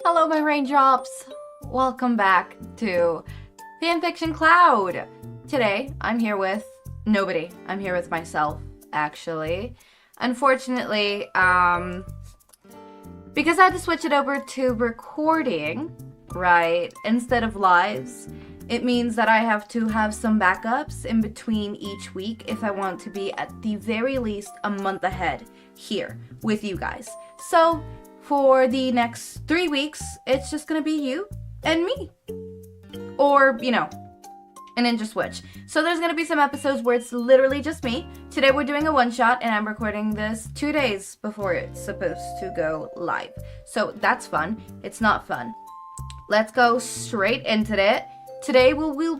Hello, my raindrops! Welcome back to Fanfiction Cloud! Today, I'm here with nobody. I'm here with myself, actually. Unfortunately, because I had to switch it over to recording, right, instead of lives, it means that I have to have some backups in between each week if I want to be at the very least a month ahead here with you guys. So, for the next 3 weeks, it's just gonna be you and me. Or, you know, and then just switch. So there's gonna be some episodes where it's literally just me. Today we're doing a one-shot and I'm recording this 2 days before it's supposed to go live. So that's fun. It's not fun. Let's go straight into it. Today we will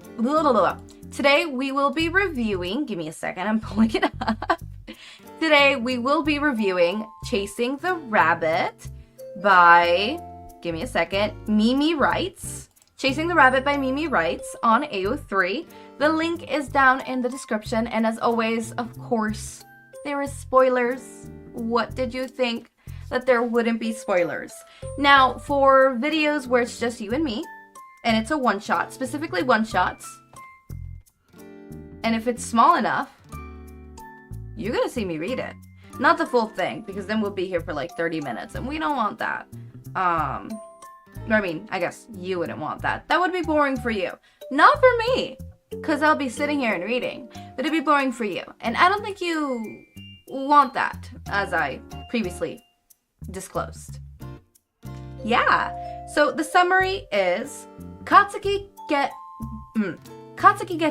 be reviewing, give me a second, I'm pulling it up. Today we will be reviewing Chasing the Rabbit by, give me a second, Mimi Writes. Chasing the Rabbit by Mimi Writes on AO3. The link is down in the description, and as always, of course, there is spoilers. What did you think that there wouldn't be spoilers? Now, for videos where it's just you and me, and it's a one-shot, specifically one-shots, and if it's small enough, you're gonna see me read it. Not the full thing, because then we'll be here for like 30 minutes, and we don't want that. I mean, I guess you wouldn't want that. That would be boring for you. Not for me, because I'll be sitting here and reading, but it'd be boring for you. And I don't think you want that, as I previously disclosed. Yeah, so the summary is, Katsuki gets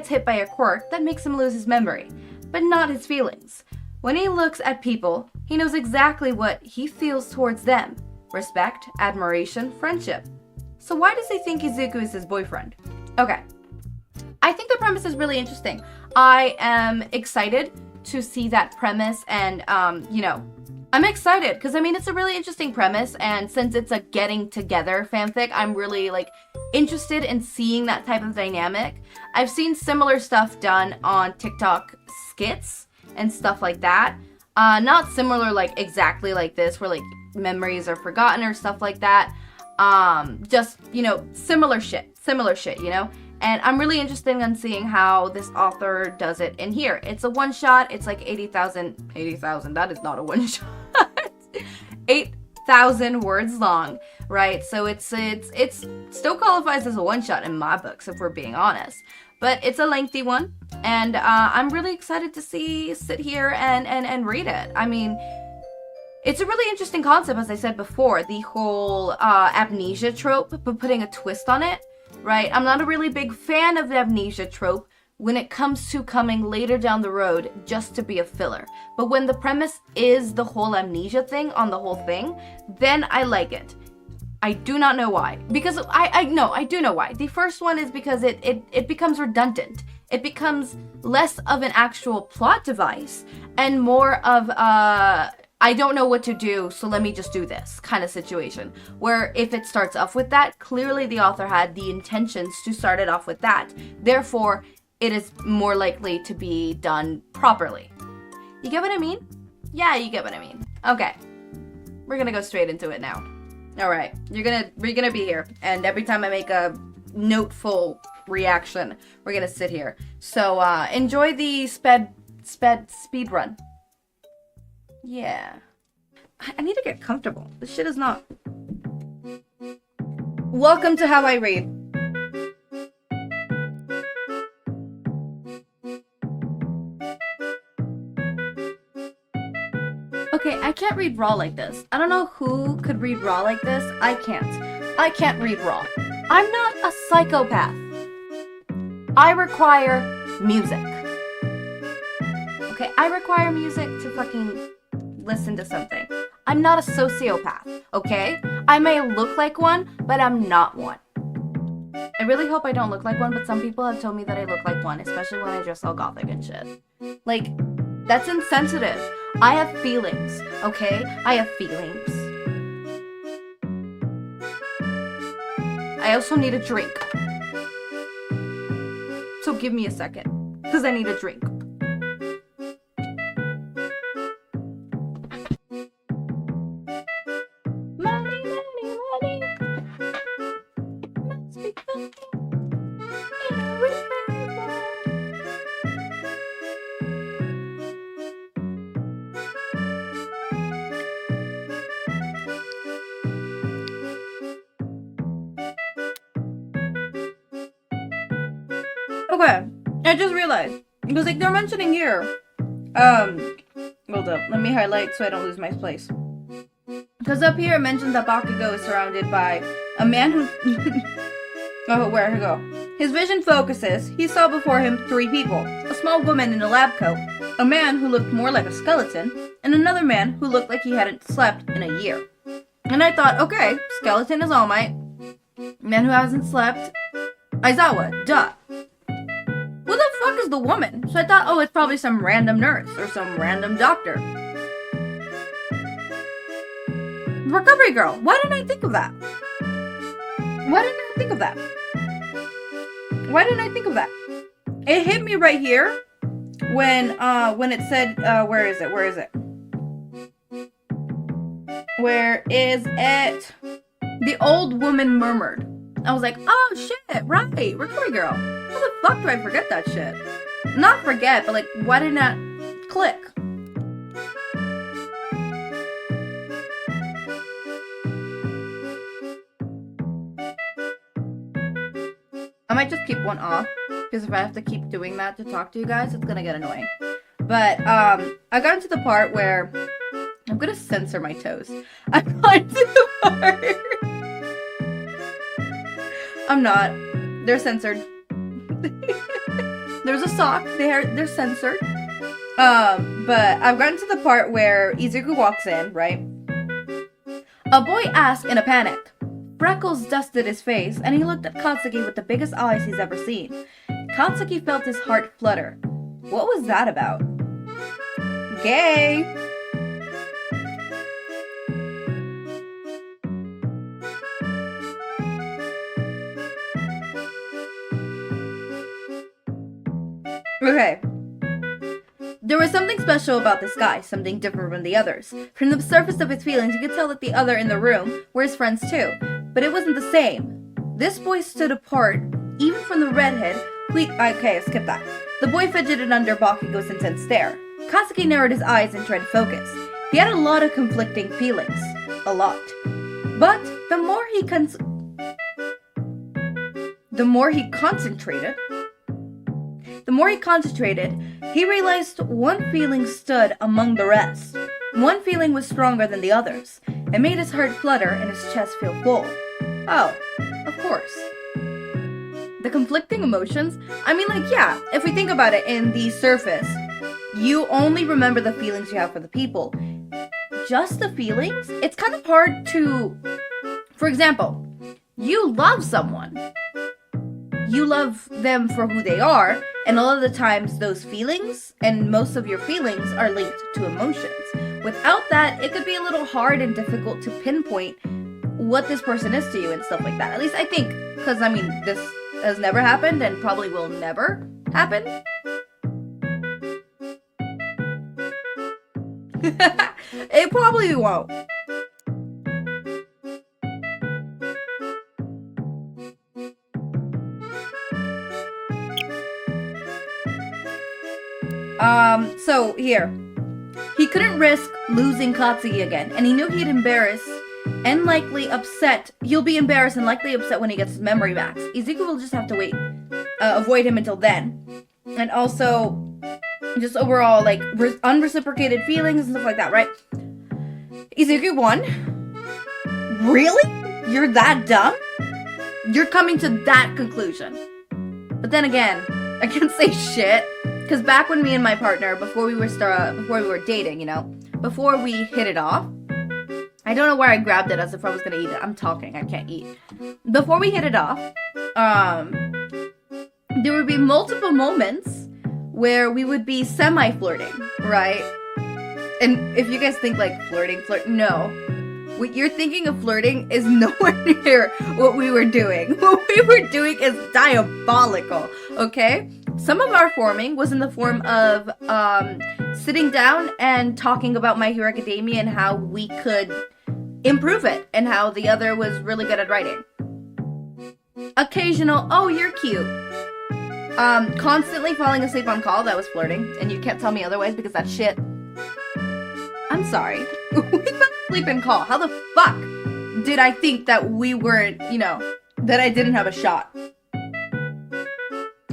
hit by a quirk that makes him lose his memory, but not his feelings. When he looks at people, he knows exactly what he feels towards them. Respect, admiration, friendship. So why does he think Izuku is his boyfriend? Okay. I think the premise is really interesting. I am excited to see that premise and, you know, I'm excited because, I mean, it's a really interesting premise, and since it's a getting together fanfic, I'm really, like, interested in seeing that type of dynamic. I've seen similar stuff done on TikTok skits and stuff like that. Not similar, like, exactly like this, where, like, memories are forgotten or stuff like that. Just, you know, similar shit, you know? And I'm really interested in seeing how this author does it in here. It's a one-shot, it's like 80,000, that is not a one-shot. 8,000 words long, right? So it's still qualifies as a one-shot in my books, if we're being honest. But it's a lengthy one, and I'm really excited to sit here and read it. I mean, it's a really interesting concept, as I said before, the whole amnesia trope, but putting a twist on it, right? I'm not a really big fan of the amnesia trope when it comes to coming later down the road just to be a filler. But when the premise is the whole amnesia thing on the whole thing, then I like it. I do not know why. Because I do know why. The first one is because it becomes redundant. It becomes less of an actual plot device and more of I don't know what to do, so let me just do this kind of situation. Where if it starts off with that, clearly the author had the intentions to start it off with that. Therefore, it is more likely to be done properly. You get what I mean? Yeah, you get what I mean. Okay. We're gonna go straight into it now. Alright, we're gonna be here, and every time I make a noteful reaction, we're gonna sit here. So, enjoy the speed run. Yeah. I need to get comfortable. This shit is not... Welcome to How I Read. Okay, I can't read raw like this. I don't know who could read raw like this. I can't. I can't read raw. I'm not a psychopath. I require music. Okay, I require music to fucking listen to something. I'm not a sociopath, okay? I may look like one, but I'm not one. I really hope I don't look like one, but some people have told me that I look like one, especially when I dress all gothic and shit. Like, that's insensitive. I have feelings, okay? I have feelings. I also need a drink. So give me a second, because I need a drink. Money, money, money. Okay, I just realized. Because, like, they're mentioning here. Hold up. Let me highlight so I don't lose my place. Because up here it mentions that Bakugo is surrounded by a man who... oh, where to go? His vision focuses. He saw before him 3 people. A small woman in a lab coat, a man who looked more like a skeleton, and another man who looked like he hadn't slept in a year. And I thought, okay, skeleton is All Might. Man who hasn't slept, Aizawa, duh. Who the fuck is the woman? So I thought, oh, it's probably some random nurse or some random doctor. Recovery girl. Why didn't I think of that? Why didn't I think of that? Why didn't I think of that? It hit me right here when it said, where is it? Where is it? Where is it? The old woman murmured. I was like, oh shit, right, recovery girl. How the fuck do I forget that shit? Not forget, but like, why didn't that click? I might just keep one off, because if I have to keep doing that to talk to you guys, it's gonna get annoying. But, I got into the part where... I'm gonna censor my toes. I got into the part... I'm not. They're censored. There's a sock. They're censored. But I've gotten to the part where Izuku walks in, right? A boy asked in a panic. Freckles dusted his face, and he looked at Katsuki with the biggest eyes he's ever seen. Katsuki felt his heart flutter. What was that about? Gay! Okay. There was something special about this guy, something different from the others. From the surface of his feelings, you could tell that the other in the room were his friends too, but it wasn't the same. This boy stood apart, even from the redhead who... Okay, skip that. The boy fidgeted under Bakugo's intense stare. Katsuki narrowed his eyes and tried to focus. He had a lot of conflicting feelings. A lot. But the more he concentrated, he realized one feeling stood among the rest. One feeling was stronger than the others. It made his heart flutter and his chest feel full. Oh, of course. The conflicting emotions? I mean, like, yeah, if we think about it in the surface, you only remember the feelings you have for the people. Just the feelings? It's kind of hard to... For example, you love someone. You love them for who they are, and a lot of the times those feelings, and most of your feelings, are linked to emotions. Without that, it could be a little hard and difficult to pinpoint what this person is to you and stuff like that. At least I think, because, I mean, this has never happened and probably will never happen. It probably won't. So here. He couldn't risk losing Katsuki again, and he knew he'd embarrass and likely upset. He'll be embarrassed and likely upset when he gets his memory back. Izuku will just have to wait, avoid him until then. And also, just overall, like, unreciprocated feelings and stuff like that, right? Izuku won? Really? You're that dumb? You're coming to that conclusion. But then again, I can't say shit. Because back when me and my partner, before we were dating, you know, before we hit it off, I don't know where I grabbed it as if I was gonna eat it. I'm talking, I can't eat. Before we hit it off, there would be multiple moments where we would be semi-flirting, right? And if you guys think like flirting, no. What you're thinking of flirting is nowhere near what we were doing. What we were doing is diabolical, okay? Some of our forming was in the form of sitting down and talking about My Hero Academia and how we could improve it and how the other was really good at writing. Occasional, oh, you're cute. Constantly falling asleep on call, that was flirting. And you can't tell me otherwise because that's shit. I'm sorry. We fell asleep in call. How the fuck did I think that we weren't, you know, that I didn't have a shot?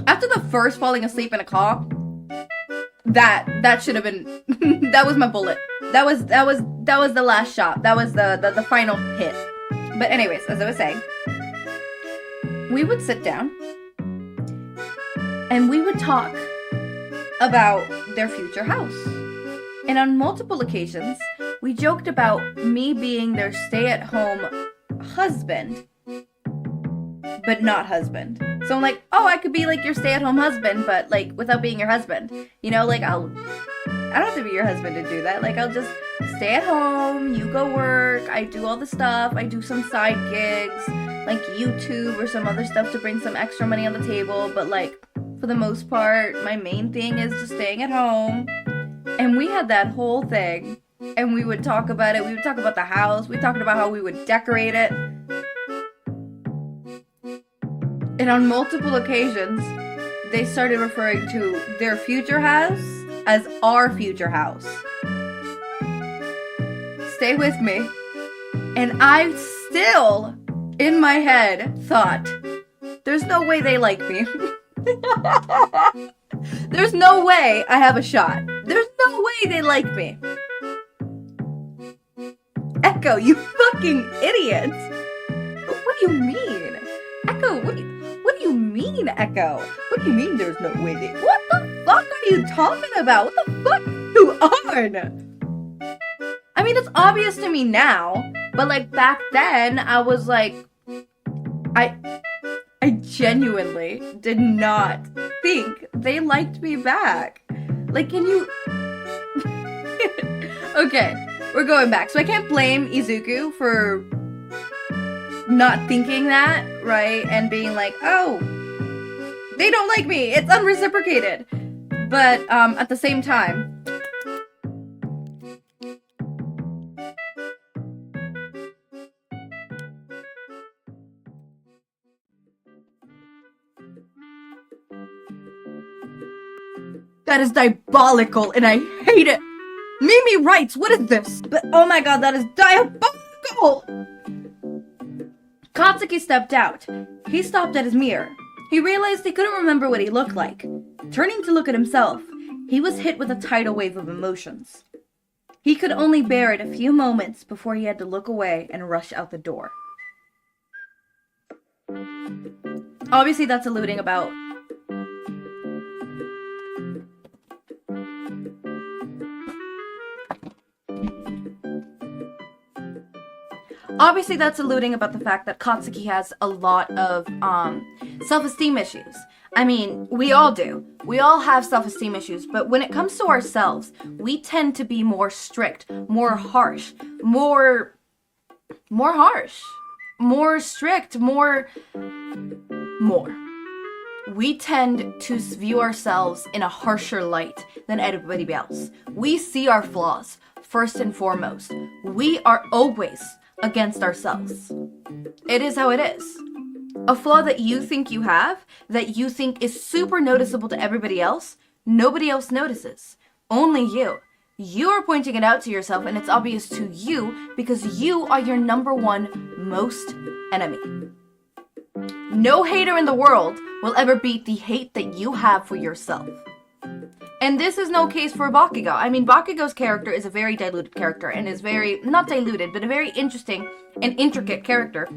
That's after the first falling asleep in a car, that should have been that was my bullet. That was the last shot. That was the final hit. But anyways, as I was saying, we would sit down and we would talk about their future house. And on multiple occasions, we joked about me being their stay-at-home husband, but not husband. So I'm like, oh, I could be like your stay-at-home husband, but like without being your husband. You know, like I don't have to be your husband to do that. Like I'll just stay at home, you go work, I do all the stuff, I do some side gigs, like YouTube or some other stuff to bring some extra money on the table, but like for the most part, my main thing is just staying at home. And we had that whole thing, and we would talk about it. We would talk about the house. We talked about how we would decorate it. And on multiple occasions, they started referring to their future house as our future house. Stay with me. And I still, in my head, thought, there's no way they like me. There's no way I have a shot. There's no way they like me. Echo, you fucking idiot. What do you mean? Echo, what do you mean, Echo? What do you mean there's no way they... What the fuck are you talking about? What the fuck you on? I mean, it's obvious to me now, but like back then, I was like... I genuinely did not think they liked me back. Like, can you... Okay, we're going back. So I can't blame Izuku for not thinking that, right? And being like, oh, they don't like me. It's unreciprocated. But at the same time... That is diabolical, and I hate it. Mimi writes, what is this? But oh my god, that is diabolical! Katsuki stepped out. He stopped at his mirror. He realized he couldn't remember what he looked like. Turning to look at himself, he was hit with a tidal wave of emotions. He could only bear it a few moments before he had to look away and rush out the door. Obviously, that's alluding about... Obviously, that's alluding about the fact that Katsuki has a lot of self-esteem issues. I mean, we all do. We all have self-esteem issues, but when it comes to ourselves, we tend to be more strict, more harsh, more strict, more. We tend to view ourselves in a harsher light than everybody else. We see our flaws, first and foremost. We are always against ourselves. It is how it is. A flaw that you think you have, that you think is super noticeable to everybody else, nobody else notices. Only you. You are pointing it out to yourself, and it's obvious to you because you are your number one most enemy. No hater in the world will ever beat the hate that you have for yourself. And this is no case for Bakugo. I mean, Bakugo's character is a very diluted character and is very, not diluted, but a very interesting and intricate character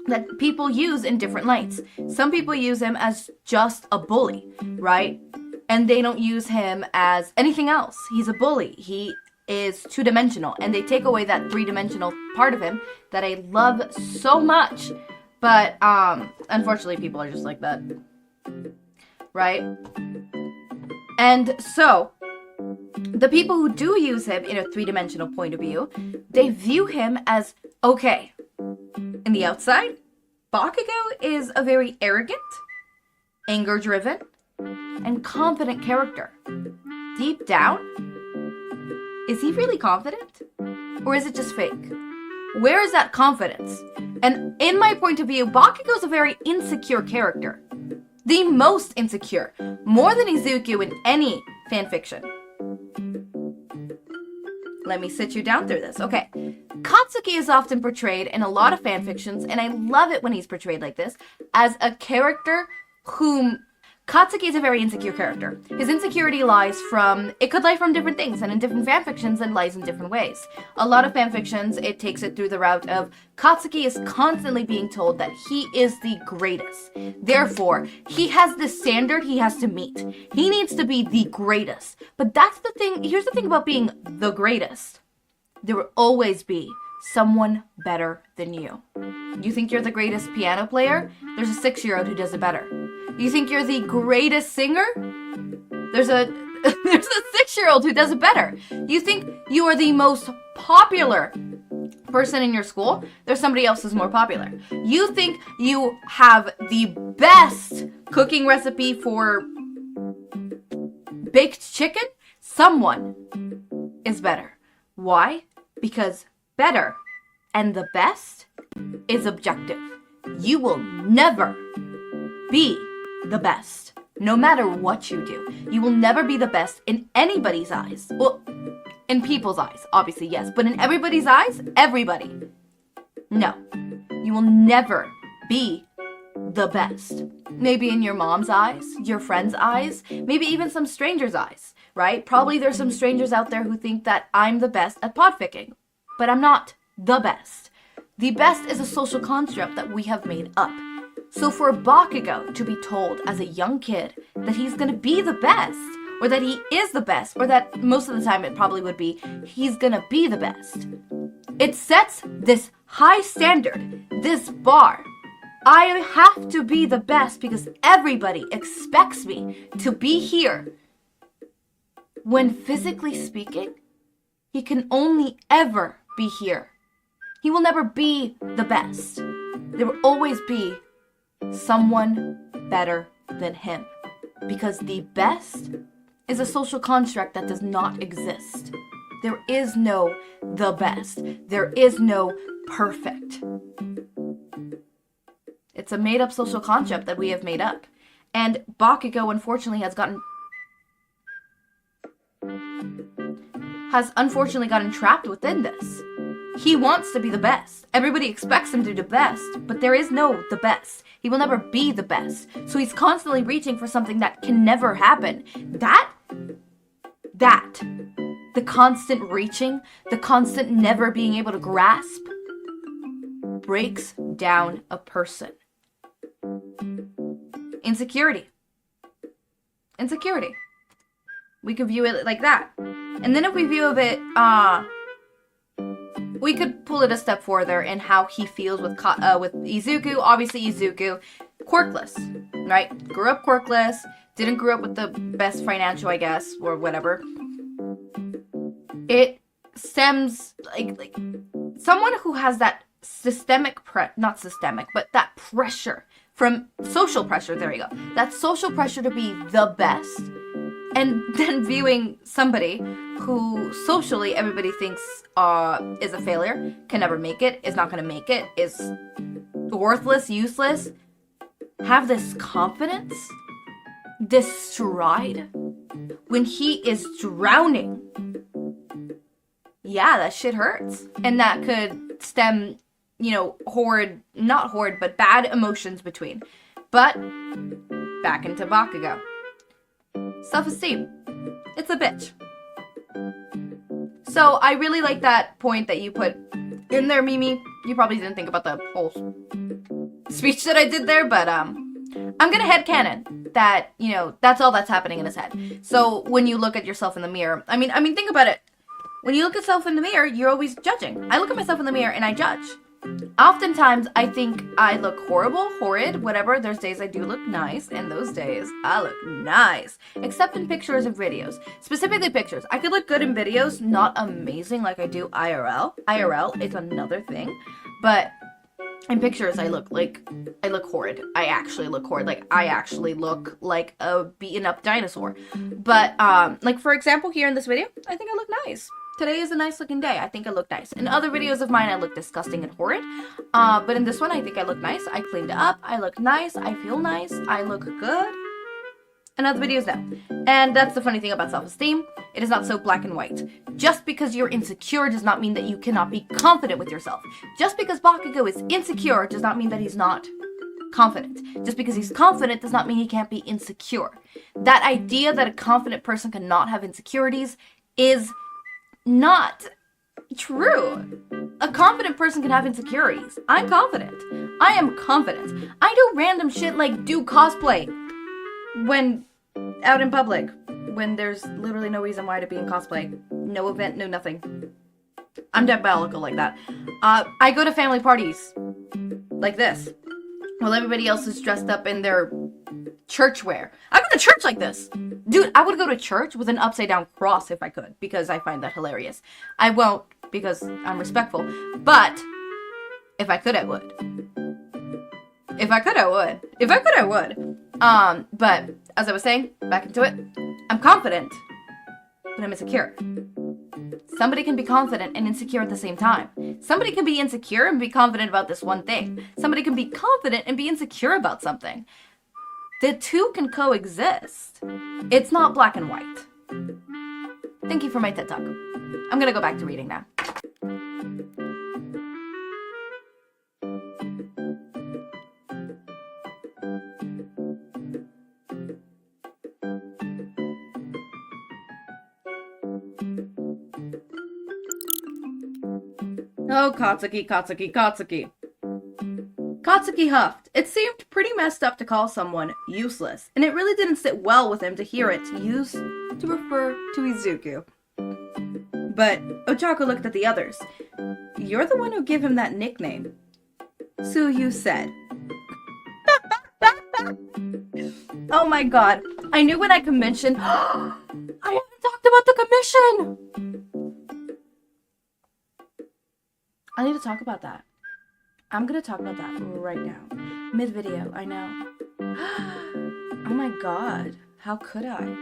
that people use in different lights. Some people use him as just a bully, right? And they don't use him as anything else. He's a bully. He is two-dimensional, and they take away that three-dimensional part of him that I love so much. But, unfortunately, people are just like that, right? And so, the people who do use him in a three-dimensional point of view, they view him as, okay, in the outside, Bakugo is a very arrogant, anger-driven, and confident character. Deep down, is he really confident? Or is it just fake? Where is that confidence? And in my point of view, Bakugo is a very insecure character. The most insecure. More than Izuku in any fanfiction. Let me sit you down through this. Okay. Katsuki is often portrayed in a lot of fanfictions, and I love it when he's portrayed like this, as a character whom Katsuki is a very insecure character. His insecurity it could lie from different things, and in different fanfictions it lies in different ways. A lot of fanfictions, it takes it through the route of Katsuki is constantly being told that he is the greatest. Therefore, he has this standard he has to meet. He needs to be the greatest. But that's the thing, here's the thing about being the greatest. There will always be someone better than you. You think you're the greatest piano player? There's a 6-year-old who does it better. You think you're the greatest singer? There's a 6-year-old who does it better. You think you are the most popular person in your school? There's somebody else who's more popular. You think you have the best cooking recipe for baked chicken? Someone is better. Why? Because better and the best is objective. You will never be the best, no matter what you do. You will never be the best in anybody's eyes. Well, in people's eyes, obviously, yes. But in everybody's eyes, everybody. No. You will never be the best. Maybe in your mom's eyes, your friend's eyes, maybe even some strangers' eyes, right? Probably there's some strangers out there who think that I'm the best at podficking. But I'm not the best. The best is a social construct that we have made up. So for Bakugo to be told as a young kid that he's gonna be the best, or that he is the best, or that most of the time it probably would be, he's gonna be the best. It sets this high standard, this bar. I have to be the best because everybody expects me to be here. When physically speaking, he can only ever be here. He will never be the best. There will always be someone better than him. Because the best is a social construct that does not exist. There is no the best. There is no perfect. It's a made-up social concept that we have made up. And Bakugo, unfortunately, has unfortunately gotten trapped within this. He wants to be the best. Everybody expects him to be the best, but there is no the best. He will never be the best. So he's constantly reaching for something that can never happen. The constant reaching, the constant never being able to grasp, breaks down a person. Insecurity. We could view it like that. And then if we view it, we could pull it a step further in how he feels with Izuku. Obviously, Izuku, quirkless, right? Grew up quirkless, didn't grow up with the best financial, I guess, or whatever. It stems, like someone who has that that pressure from social pressure, there you go. That social pressure to be the best. And then viewing somebody who socially everybody thinks is a failure, can never make it, is not going to make it, is worthless, useless, have this confidence, this stride, when he is drowning. Yeah, that shit hurts. And that could stem, not horrid, but bad emotions between. But, back into Bakugo. Self-esteem. It's a bitch. So I really like that point that you put in there, Mimi. You probably didn't think about the whole speech that I did there, but I'm gonna headcanon that, that's all that's happening in his head. So when you look at yourself in the mirror, I mean, think about it. When you look at yourself in the mirror, you're always judging. I look at myself in the mirror and I judge. Oftentimes, I think I look horrible, horrid, whatever. There's days I do look nice, and those days I look nice. Except in pictures and videos. Specifically pictures. I could look good in videos, not amazing like I do IRL. IRL is another thing. But in pictures, I look horrid. I actually look horrid. Like, I actually look like a beaten up dinosaur. But, for example, here in this video, I think I look nice. Today is a nice looking day. I think I look nice. In other videos of mine, I look disgusting and horrid. But in this one, I think I look nice. I cleaned it up. I look nice. I feel nice. I look good. In other videos, no. And that's the funny thing about self-esteem. It is not so black and white. Just because you're insecure does not mean that you cannot be confident with yourself. Just because Bakugo is insecure does not mean that he's not confident. Just because he's confident does not mean he can't be insecure. That idea that a confident person cannot have insecurities is not true. A confident person can have insecurities. I'm confident. I am confident. I do random shit like do cosplay when out in public, when there's literally no reason why to be in cosplay. No event, no nothing. I'm diabolical like that. I go to family parties like this, while everybody else is dressed up in their church wear. I go to church like this. Dude, I would go to church with an upside down cross if I could, because I find that hilarious. I won't, because I'm respectful. But if I could, I would. If I could, I would. If I could, I would. But as I was saying, back into it, I'm confident, but I'm insecure. Somebody can be confident and insecure at the same time. Somebody can be insecure and be confident about this one thing. Somebody can be confident and be insecure about something. The two can coexist. It's not black and white. Thank you for my TED Talk. I'm gonna go back to reading now. Oh, Katsuki, Katsuki, Katsuki. Katsuki huffed. It seemed pretty messed up to call someone useless, and it really didn't sit well with him to hear it used to refer to Izuku. But Ochako looked at the others. You're the one who gave him that nickname, Suyu said. Oh my god. I knew when I commissioned... I haven't talked about the commission! I need to talk about that. I'm gonna talk about that right now. Mid-video, I know. Oh my god. How could I?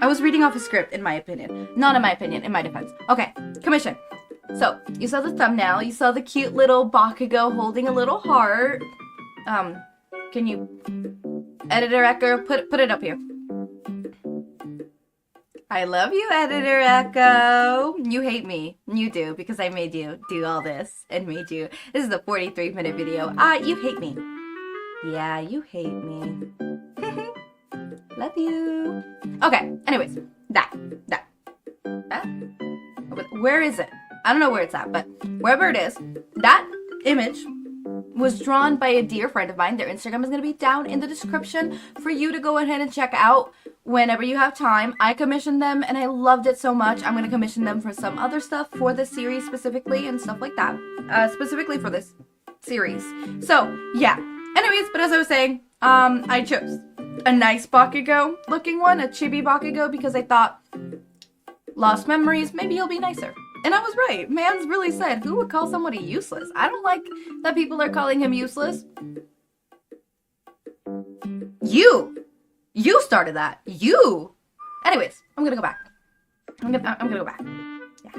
I was reading off a script, in my opinion. Not in my opinion, in my defense. Okay, commission. So, you saw the thumbnail. You saw the cute little Bakugo holding a little heart. Can you... Editor Echo, put it up here. I love you, Editor Echo. You hate me. You do, because I made you do all this and made you. This is a 43-minute video. You hate me. Yeah, you hate me. Love you. Okay, anyways. That. Where is it? I don't know where it's at, but wherever it is, that image was drawn by a dear friend of mine. Their Instagram is going to be down in the description for you to go ahead and check out whenever you have time. I commissioned them and I loved it so much. I'm going to commission them for some other stuff for this series specifically and stuff like that. Specifically for this series. So, yeah. Anyways, but as I was saying, I chose a nice Bakugo looking one, a chibi Bakugo, because I thought, lost memories, maybe he'll be nicer. And I was right. Mans really said, who would call somebody useless? I don't like that people are calling him useless. You started that. You. Anyways, I'm gonna go back. I'm gonna go back. Yeah.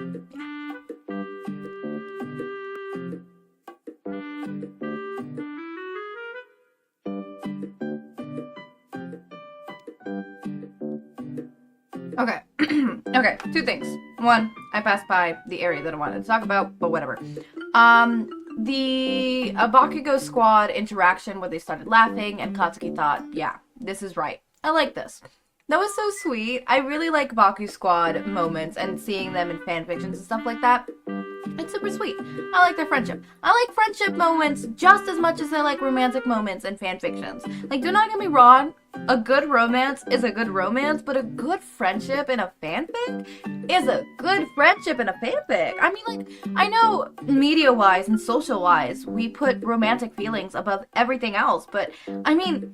Okay. Okay, two things. One, I passed by the area that I wanted to talk about, but whatever. The Bakugo squad interaction where they started laughing and Katsuki thought, yeah, this is right. I like this. That was so sweet. I really like Baku squad moments and seeing them in fanfictions and stuff like that. It's super sweet. I like their friendship. I like friendship moments just as much as I like romantic moments in fanfictions. Like, do not get me wrong, a good romance is a good romance, but a good friendship in a fanfic is a good friendship in a fanfic. I mean, like, I know media-wise and social-wise, we put romantic feelings above everything else, but, I mean,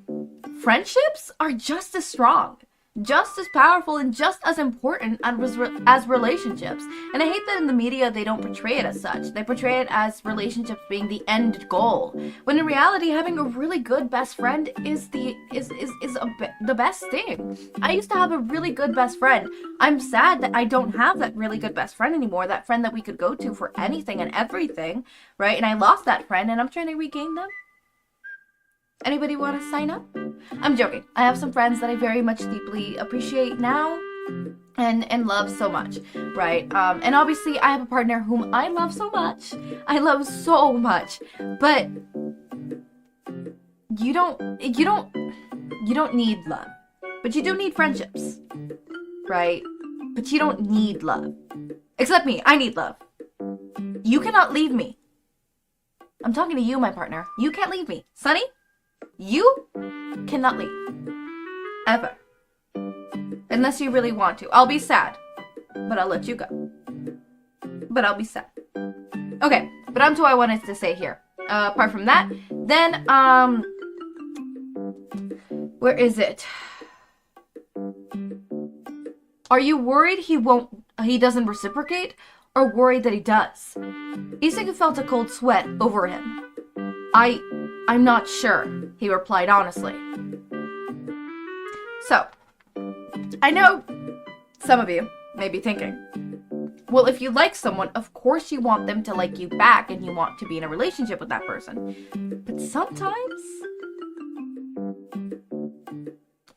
friendships are just as strong, just as powerful, and just as important as relationships. And I hate that in the media they don't portray it as such. They portray it as relationships being the end goal, when in reality having a really good best friend is the best thing. I used to have a really good best friend. I'm sad that I don't have that really good best friend anymore, that friend that we could go to for anything and everything, right? And I lost that friend and I'm trying to regain them. Anybody want to sign up? I'm joking. I have some friends that I very much deeply appreciate now and love so much, right? And obviously I have a partner whom I love so much. I love so much. But you don't need love, but you do need friendships, right? But you don't need love. Except me, I need love. You cannot leave me. I'm talking to you, my partner. You can't leave me. Sunny, you cannot leave. Ever. Unless you really want to. I'll be sad, but I'll let you go. But I'll be sad. Okay, but on to what I wanted to say here. Apart from that, then, where is it? Are you worried he doesn't reciprocate, or worried that he does? Izuku felt a cold sweat over him. I'm not sure, he replied honestly. So, I know some of you may be thinking, well, if you like someone, of course you want them to like you back and you want to be in a relationship with that person. But sometimes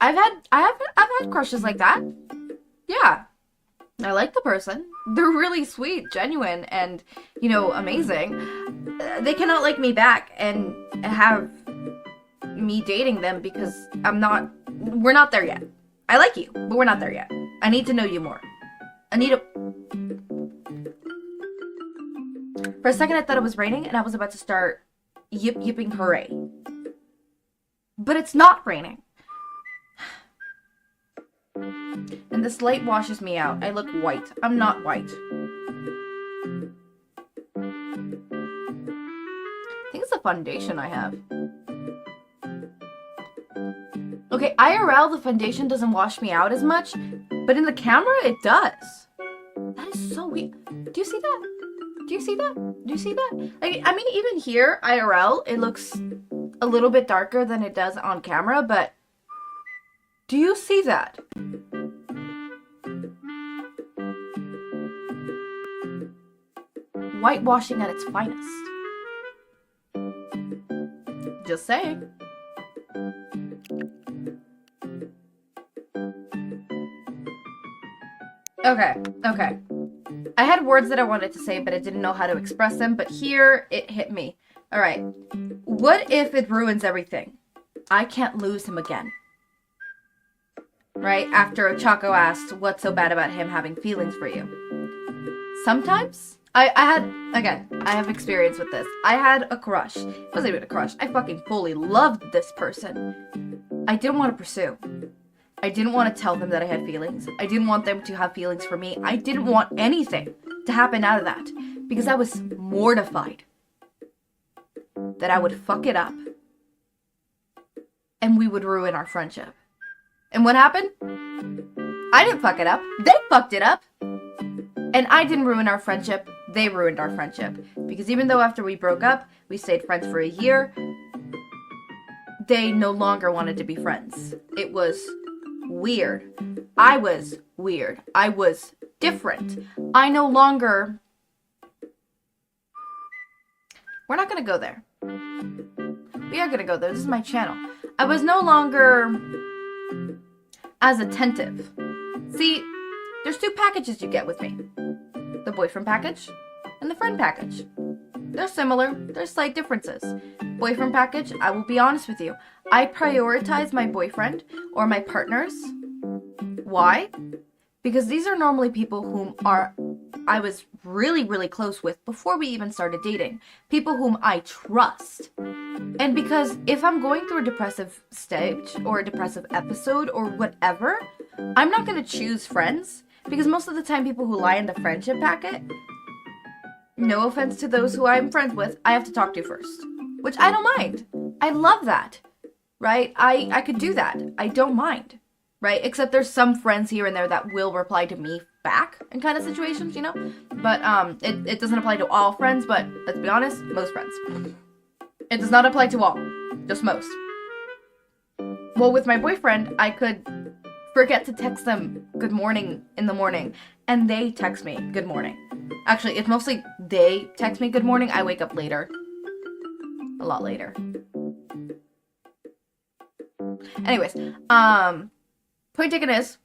I have had crushes like that. Yeah. I like the person. They're really sweet, genuine, and, you know, amazing. They cannot like me back and have me dating them because we're not there yet. I like you, but we're not there yet. I need to know you more. For a second I thought it was raining and I was about to start yipping hooray. But it's not raining. And this light washes me out. I look white. I'm not white. I think it's the foundation I have. Okay, IRL, the foundation doesn't wash me out as much, but in the camera, it does. That is so weird. Do you see that? Do you see that? Do you see that? Like, I mean, even here, IRL, it looks a little bit darker than it does on camera, but do you see that? Whitewashing at its finest. Just saying. Okay. I had words that I wanted to say, but I didn't know how to express them, but here it hit me. Alright. What if it ruins everything? I can't lose him again. Right? After Chaco asked, what's so bad about him having feelings for you? Sometimes, I have experience with this. I had a crush. It wasn't even a crush. I fucking fully loved this person. I didn't want to pursue. I didn't want to tell them that I had feelings. I didn't want them to have feelings for me. I didn't want anything to happen out of that because I was mortified that I would fuck it up and we would ruin our friendship. And what happened? I didn't fuck it up. They fucked it up. And I didn't ruin our friendship. They ruined our friendship. Because even though after we broke up, we stayed friends for a year, they no longer wanted to be friends. It was weird. I was weird. I was different. I no longer... We're not gonna go there. We are gonna go there. This is my channel. I was no longer as attentive. See, there's two packages you get with me. The boyfriend package and the friend package. They're similar. There's slight differences. Boyfriend package, I will be honest with you. I prioritize my boyfriend or my partners. Why? Because these are normally people whom I was really, really close with before we even started dating. People whom I trust. And because if I'm going through a depressive stage or a depressive episode or whatever, I'm not going to choose friends. Because most of the time people who lie in the friendship packet, no offense to those who I'm friends with, I have to talk to first. Which I don't mind. I love that. Right? I could do that. I don't mind. Right? Except there's some friends here and there that will reply to me back in kind of situations, you know? But it doesn't apply to all friends, but let's be honest, most friends. It does not apply to all. Just most. Well, with my boyfriend, I could forget to text them good morning in the morning, and they text me good morning. Actually, it's mostly they text me good morning. I wake up later. A lot later. Anyways, point taken is,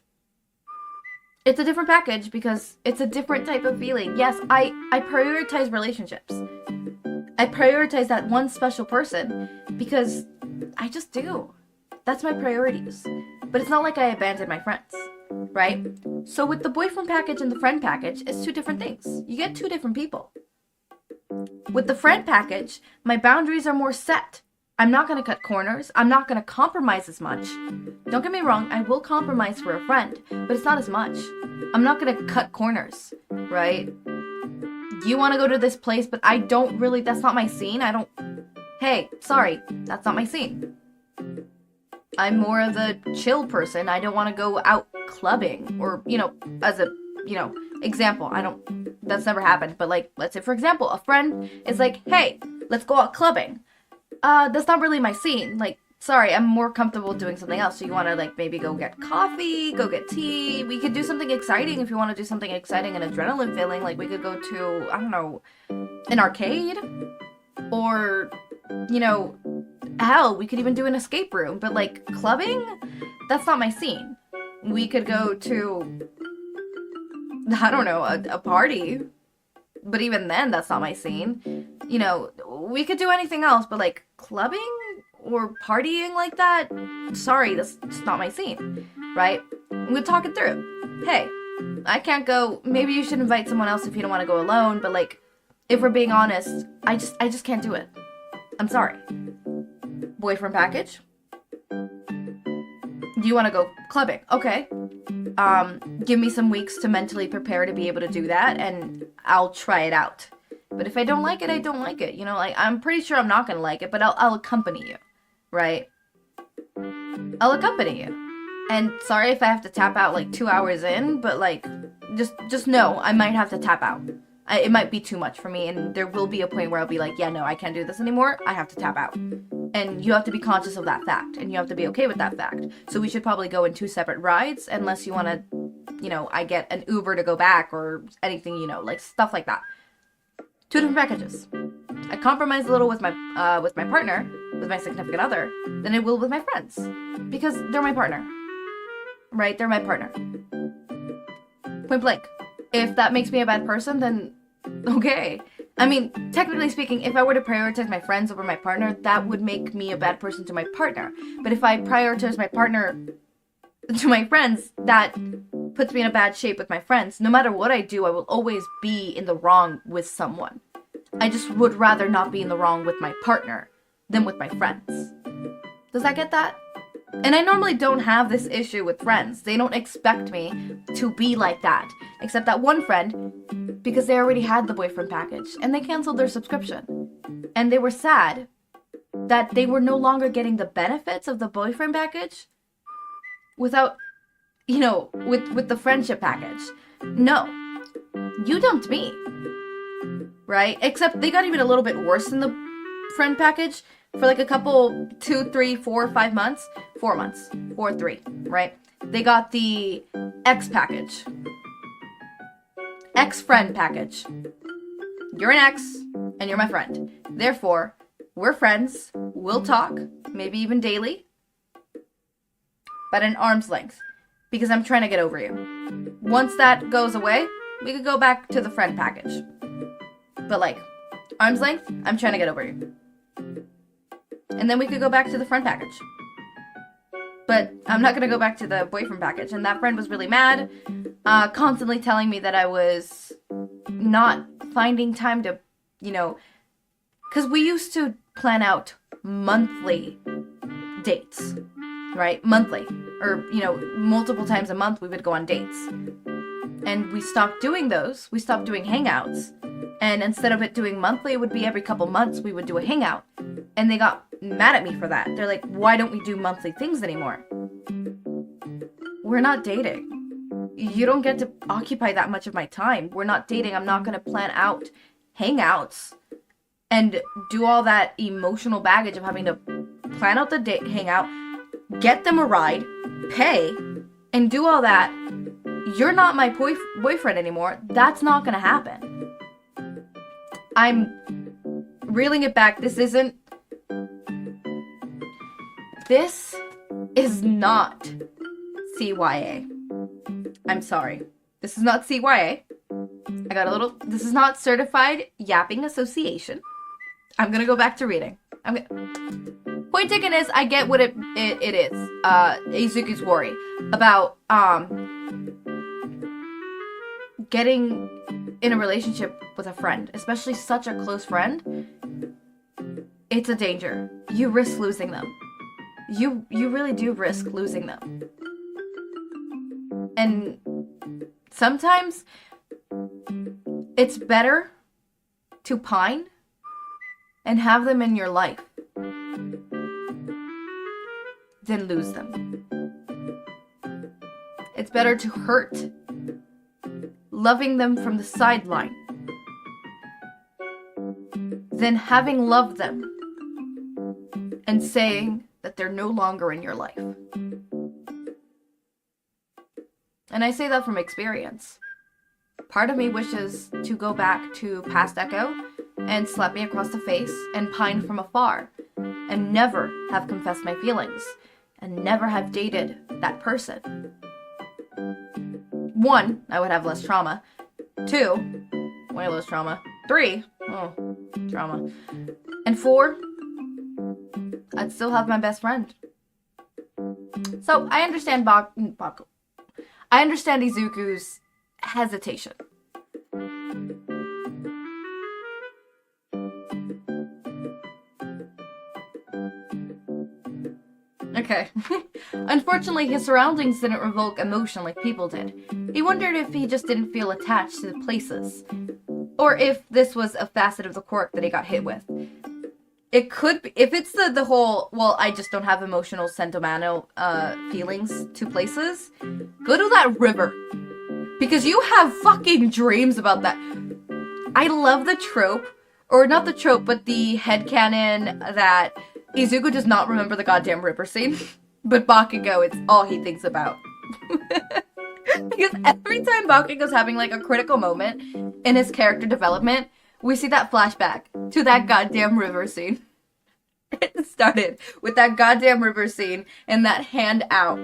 it's a different package because it's a different type of feeling. Yes, I prioritize relationships. I prioritize that one special person because I just do. That's my priorities. But it's not like I abandoned my friends, right? So with the boyfriend package and the friend package, it's two different things. You get two different people. With the friend package, my boundaries are more set. I'm not going to cut corners. I'm not going to compromise as much. Don't get me wrong, I will compromise for a friend, but it's not as much. I'm not going to cut corners, right? You want to go to this place, but I don't really, that's not my scene. Hey, sorry, that's not my scene. I'm more of the chill person. I don't want to go out clubbing or, as a, example. That's never happened. But like, let's say for example, a friend is like, hey, let's go out clubbing. That's not really my scene. Like, sorry, I'm more comfortable doing something else. So you want to like maybe go get coffee, go get tea. We could do something exciting if you want to do something exciting and adrenaline filling. Like we could go to, I don't know, an arcade or, hell, we could even do an escape room. But like clubbing, that's not my scene. We could go to, I don't know, a party. But even then, that's not my scene. We could do anything else, but like clubbing or partying like that, sorry, that's just not my scene, right? We'll talk it through. Hey, I can't go. Maybe you should invite someone else if you don't want to go alone. But like, if we're being honest, I just can't do it. I'm sorry. Boyfriend package. Do you want to go clubbing? Okay. Give me some weeks to mentally prepare to be able to do that, and I'll try it out. But if I don't like it, I don't like it. Like I'm pretty sure I'm not gonna like it, but I'll accompany you, right? I'll accompany you. And sorry if I have to tap out like 2 hours in, but like, just know I might have to tap out. It might be too much for me, and there will be a point where I'll be like, yeah, no, I can't do this anymore. I have to tap out. And you have to be conscious of that fact, and you have to be okay with that fact. So we should probably go in 2 separate rides, unless you want to, I get an Uber to go back or anything, like stuff like that. 2 different packages. I compromise a little with my partner, with my significant other, than I will with my friends, because they're my partner, right? They're my partner. Point blank. If that makes me a bad person, then okay. I mean, technically speaking, if I were to prioritize my friends over my partner, that would make me a bad person to my partner. But if I prioritize my partner to my friends, that puts me in a bad shape with my friends. No matter what I do, I will always be in the wrong with someone. I just would rather not be in the wrong with my partner than with my friends. Does that get that? And I normally don't have this issue with friends. They don't expect me to be like that. Except that one friend, because they already had the boyfriend package, and they canceled their subscription. And they were sad that they were no longer getting the benefits of the boyfriend package without, with the friendship package. No. You dumped me. Right? Except they got even a little bit worse than the friend package for like a couple, 2, 3, 4, 5 months. 4 months. 4, 3, right? They got the X package. X-friend package. You're an ex, and you're my friend. Therefore, we're friends. We'll talk, maybe even daily, but at an arm's length, because I'm trying to get over you. Once that goes away, we could go back to the friend package. But like, arm's length, I'm trying to get over you. And then we could go back to the friend package. But I'm not going to go back to the boyfriend package. And that friend was really mad, constantly telling me that I was not finding time to, because we used to plan out monthly dates, right? Monthly. Or, multiple times a month we would go on dates. And we stopped doing those. We stopped doing hangouts. And instead of it doing monthly, it would be every couple months we would do a hangout. And they got mad at me for that. They're like, why don't we do monthly things anymore? We're not dating. You don't get to occupy that much of my time. We're not dating. I'm not going to plan out hangouts and do all that emotional baggage of having to plan out the date hangout, get them a ride, pay, and do all that. You're not my boyfriend anymore. That's not going to happen. I'm reeling it back. This is not CYA. I'm sorry. This is not CYA. This is not Certified Yapping Association. I'm gonna go back to reading. Point taken is, I get what it is. Izuku's worry about getting in a relationship with a friend, especially such a close friend. It's a danger. You risk losing them. You really do risk losing them. And sometimes it's better to pine and have them in your life than lose them. It's better to hurt loving them from the sideline than having loved them and saying that they're no longer in your life. And I say that from experience. Part of me wishes to go back to past Echo and slap me across the face and pine from afar and never have confessed my feelings and never have dated that person. 1, I would have less trauma. 2, way less trauma. 3, oh, trauma. And 4, I'd still have my best friend. So I understand I understand Izuku's hesitation. Okay. Unfortunately, his surroundings didn't revoke emotion like people did. He wondered if he just didn't feel attached to the places. Or if this was a facet of the quirk that he got hit with. It could be, if it's the whole, well, I just don't have emotional, sentimental feelings to places, go to that river. Because you have fucking dreams about that. I love the trope, or not the trope, but the headcanon that Izuku does not remember the goddamn river scene. But Bakugo, it's all he thinks about. Because every time Bakugo's having like a critical moment in his character development, we see that flashback to that goddamn river scene. It started with that goddamn river scene and that hand out.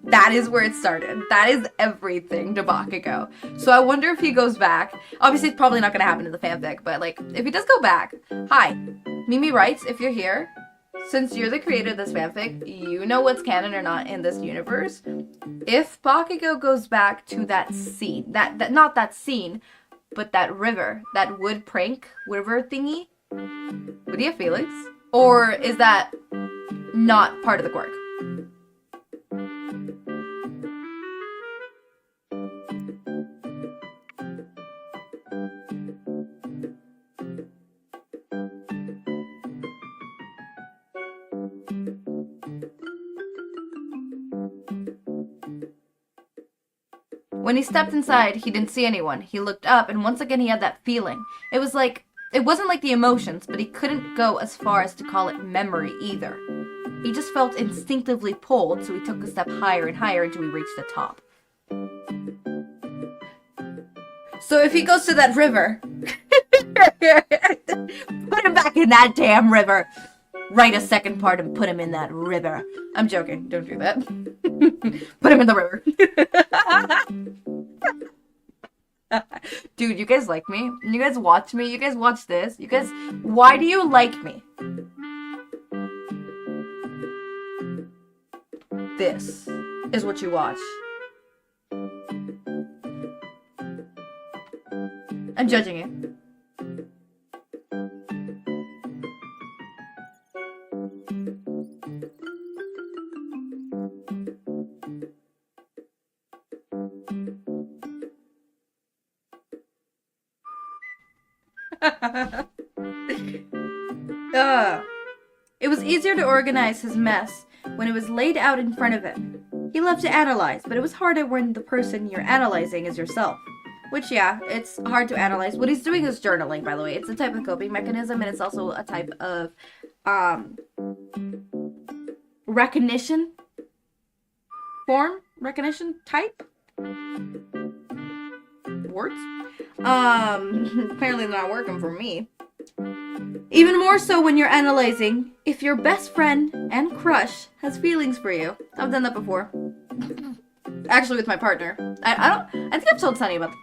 That is where it started. That is everything to Bakugo. So I wonder if he goes back. Obviously, it's probably not going to happen in the fanfic, but like, if he does go back, hi, Mimi writes, if you're here, since you're the creator of this fanfic, you know what's canon or not in this universe. If Bakugo goes back to that scene, that not that scene, but that river, that wood prank river thingy, would he have feelings? Or is that not part of the quirk? When he stepped inside, he didn't see anyone. He looked up, and once again he had that feeling. It wasn't like the emotions, but he couldn't go as far as to call it memory either. He just felt instinctively pulled, so he took a step higher and higher until he reached the top. So if he goes to that river, put him back in that damn river. Write a second part and put him in that river. I'm joking. Don't do that. Put him in the river. Dude, you guys like me? You guys watch me? You guys watch this? You guys, why do you like me? This is what you watch. I'm judging you. It was easier to organize his mess when it was laid out in front of him. He loved to analyze, but it was harder when the person you're analyzing is yourself. Which, yeah, it's hard to analyze. What he's doing is journaling, by the way. It's a type of coping mechanism, and it's also a type of recognition form? Recognition type? Words? Apparently they're not working for me. Even more so when you're analyzing if your best friend and crush has feelings for you. I've done that before. Actually, with my partner. I think I've told Sunny about.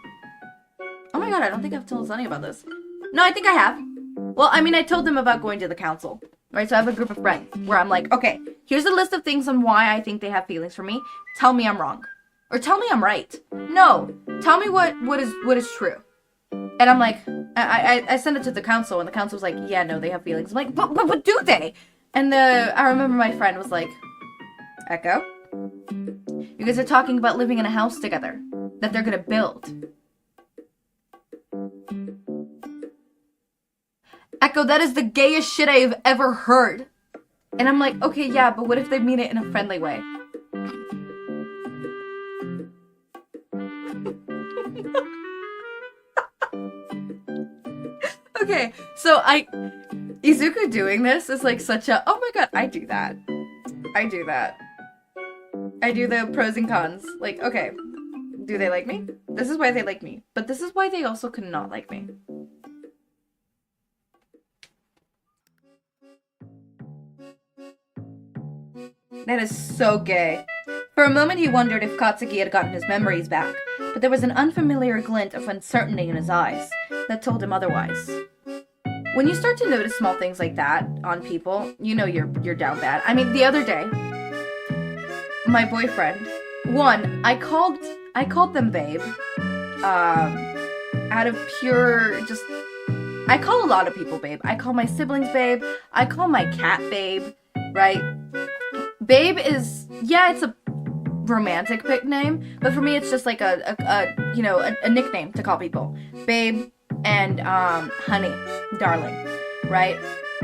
Oh my god, I don't think I've told Sunny about this. No, I think I have. Well, I mean, I told them about going to the council, right? So I have a group of friends where I'm like, okay, here's a list of things on why I think they have feelings for me. Tell me I'm wrong. Or tell me I'm right. No, tell me what is true. And I'm like, I sent it to the council, and the council was like, yeah, no, they have feelings. I'm like, but do they? And I remember my friend was like, Echo, you guys are talking about living in a house together that they're gonna build. Echo, that is the gayest shit I have ever heard. And I'm like, okay, yeah, but what if they mean it in a friendly way? Okay, so Izuku doing this is like such a, oh my god, I do that. I do the pros and cons. Like, okay, do they like me? This is why they like me. But this is why they also could not like me. That is so gay. For a moment he wondered if Katsuki had gotten his memories back, but there was an unfamiliar glint of uncertainty in his eyes that told him otherwise. When you start to notice small things like that on people, you know you're down bad. I mean, the other day, my boyfriend, I called them babe, out of pure just, I call a lot of people babe. I call my siblings babe. I call my cat babe, right? Babe is, yeah, it's a romantic nickname, but for me it's just like a nickname to call people. Babe and honey, darling, right?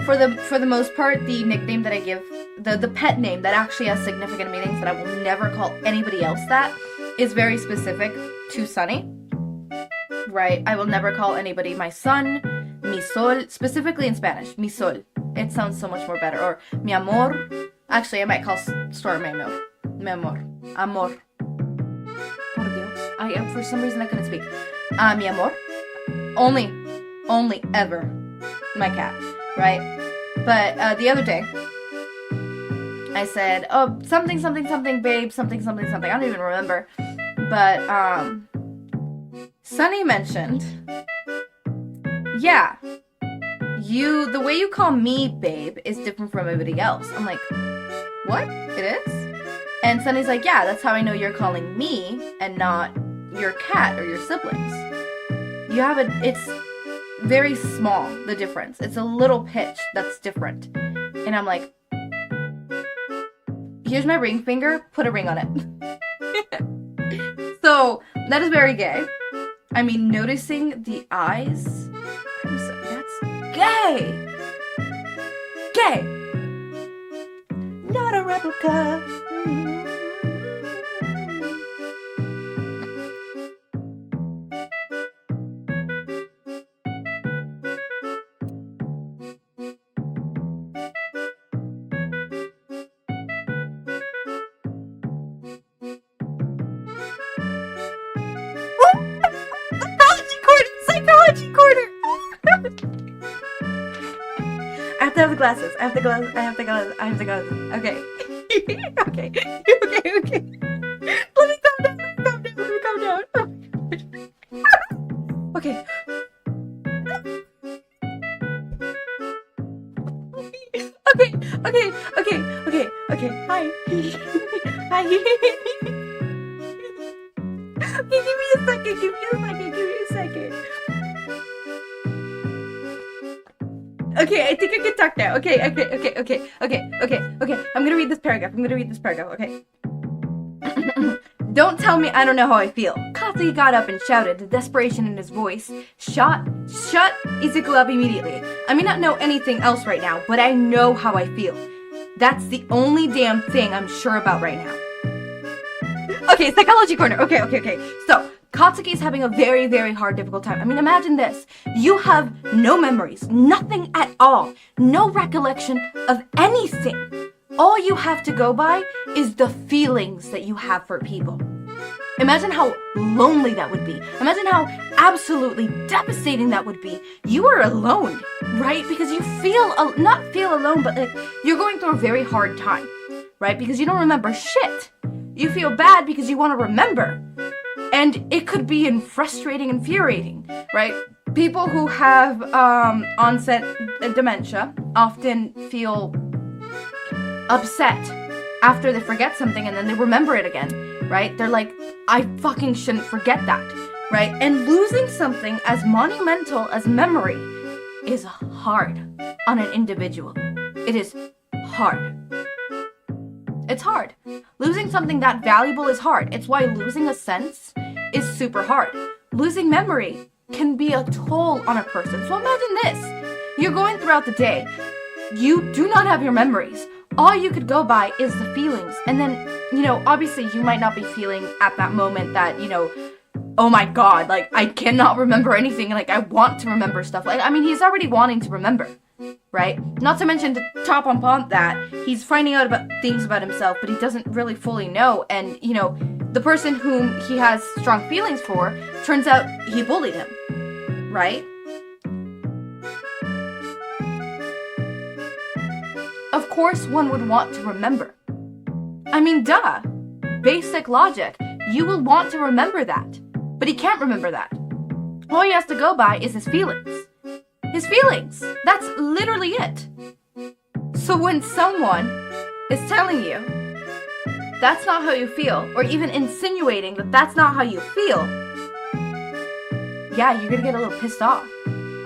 For the most part, the nickname that I give, the pet name that actually has significant meanings that I will never call anybody else that is very specific to Sunny, right? I will never call anybody my son, mi sol, specifically in Spanish, mi sol. It sounds so much more better. Or mi amor. Actually, I might call Storm mi amor. Mi amor. Amor. Por Dios. For some reason I couldn't speak. Mi amor. Only ever my cat, right? But the other day, I said, oh, something, babe, something. I don't even remember. But, Sunny mentioned, yeah, the way you call me babe is different from everybody else. I'm like, what? It is? And Sunny's like, yeah, that's how I know you're calling me and not your cat or your siblings. It's very small, the difference. It's a little pitch that's different. And I'm like, here's my ring finger, put a ring on it. So, that is very gay. I mean, noticing the eyes, that's gay! Gay! Not a replica. Psychology corner! I have to have the glasses. I have the glasses. Okay. Okay. Let me calm down. Okay. Okay. Hi. Hi. Okay, give me a second. Okay, I think I can talk now. Okay. I'm gonna read this paragraph. Okay. Don't tell me I don't know how I feel. Katsuki got up and shouted, the desperation in his voice. Shut Izuku up immediately. I may not know anything else right now, but I know how I feel. That's the only damn thing I'm sure about right now. Okay, psychology corner. Okay. So, Katsuki's having a very, very hard, difficult time. I mean, imagine this. You have no memories, nothing at all, no recollection of anything. All you have to go by is the feelings that you have for people. Imagine how lonely that would be. Imagine how absolutely devastating that would be. You are alone, right? Because you not feel alone, but like you're going through a very hard time, right? Because you don't remember shit. You feel bad because you want to remember. And it could be frustrating, infuriating, right? people who have onset dementia often feel upset after they forget something and then they remember it again, right? They're like, I fucking shouldn't forget that, right? And losing something as monumental as memory is hard on an individual. It is hard. It's hard. Losing something that valuable is hard. It's why losing a sense is super hard. Losing memory can be a toll on a person. So imagine this. You're going throughout the day. You do not have your memories. All you could go by is the feelings. And then, obviously you might not be feeling at that moment that, oh my god, like, I cannot remember anything. Like, I want to remember stuff. Like, I mean, he's already wanting to remember, right? Not to mention, to top on that, he's finding out about things about himself, but he doesn't really fully know. And, the person whom he has strong feelings for, turns out he bullied him, right? Of course one would want to remember. I mean, duh. Basic logic. You will want to remember that. But he can't remember that. All he has to go by is his feelings. His feelings. That's literally it. So when someone is telling you that's not how you feel, or even insinuating that that's not how you feel, yeah, you're gonna get a little pissed off.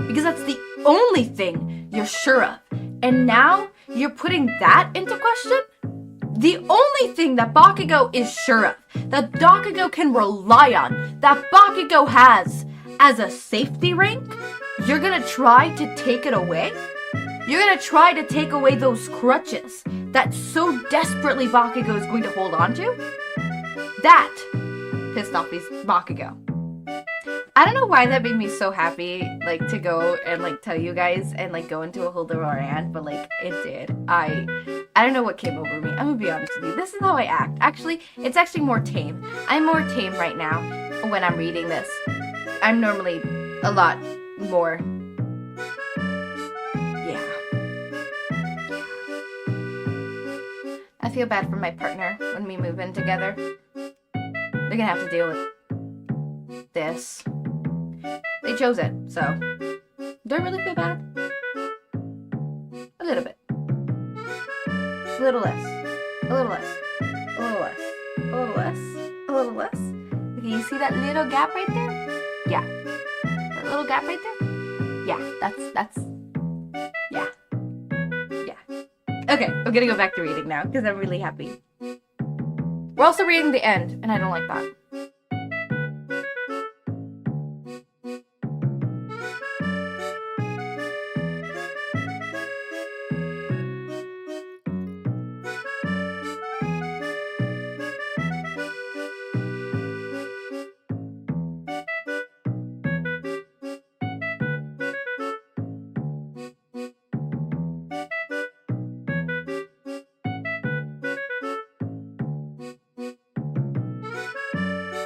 Because that's the only thing you're sure of. And now you're putting that into question? The only thing that Bakugo is sure of, that Bakugo can rely on, that Bakugo has as a safety ring, you're gonna try to take it away? You're gonna try to take away those crutches that so desperately Bakugo is going to hold on to? That pissed off Bakugo. I don't know why that made me so happy, like, to go and, like, tell you guys and, like, go into a whole different rant, but, like, it did. I don't know what came over me. I'm gonna be honest with you. This is how I act. Actually, it's actually more tame. I'm more tame right now when I'm reading this. I'm normally a lot more... Yeah. I feel bad for my partner when we move in together. They're gonna have to deal with this. They chose it, so do I really feel bad? A little bit. A little less. A little less. A little less. A little less. A little less. Okay, you see that little gap right there? Yeah. That little gap right there? Yeah, that's, yeah. Yeah. Okay, I'm gonna go back to reading now, because I'm really happy. We're also reading the end, and I don't like that.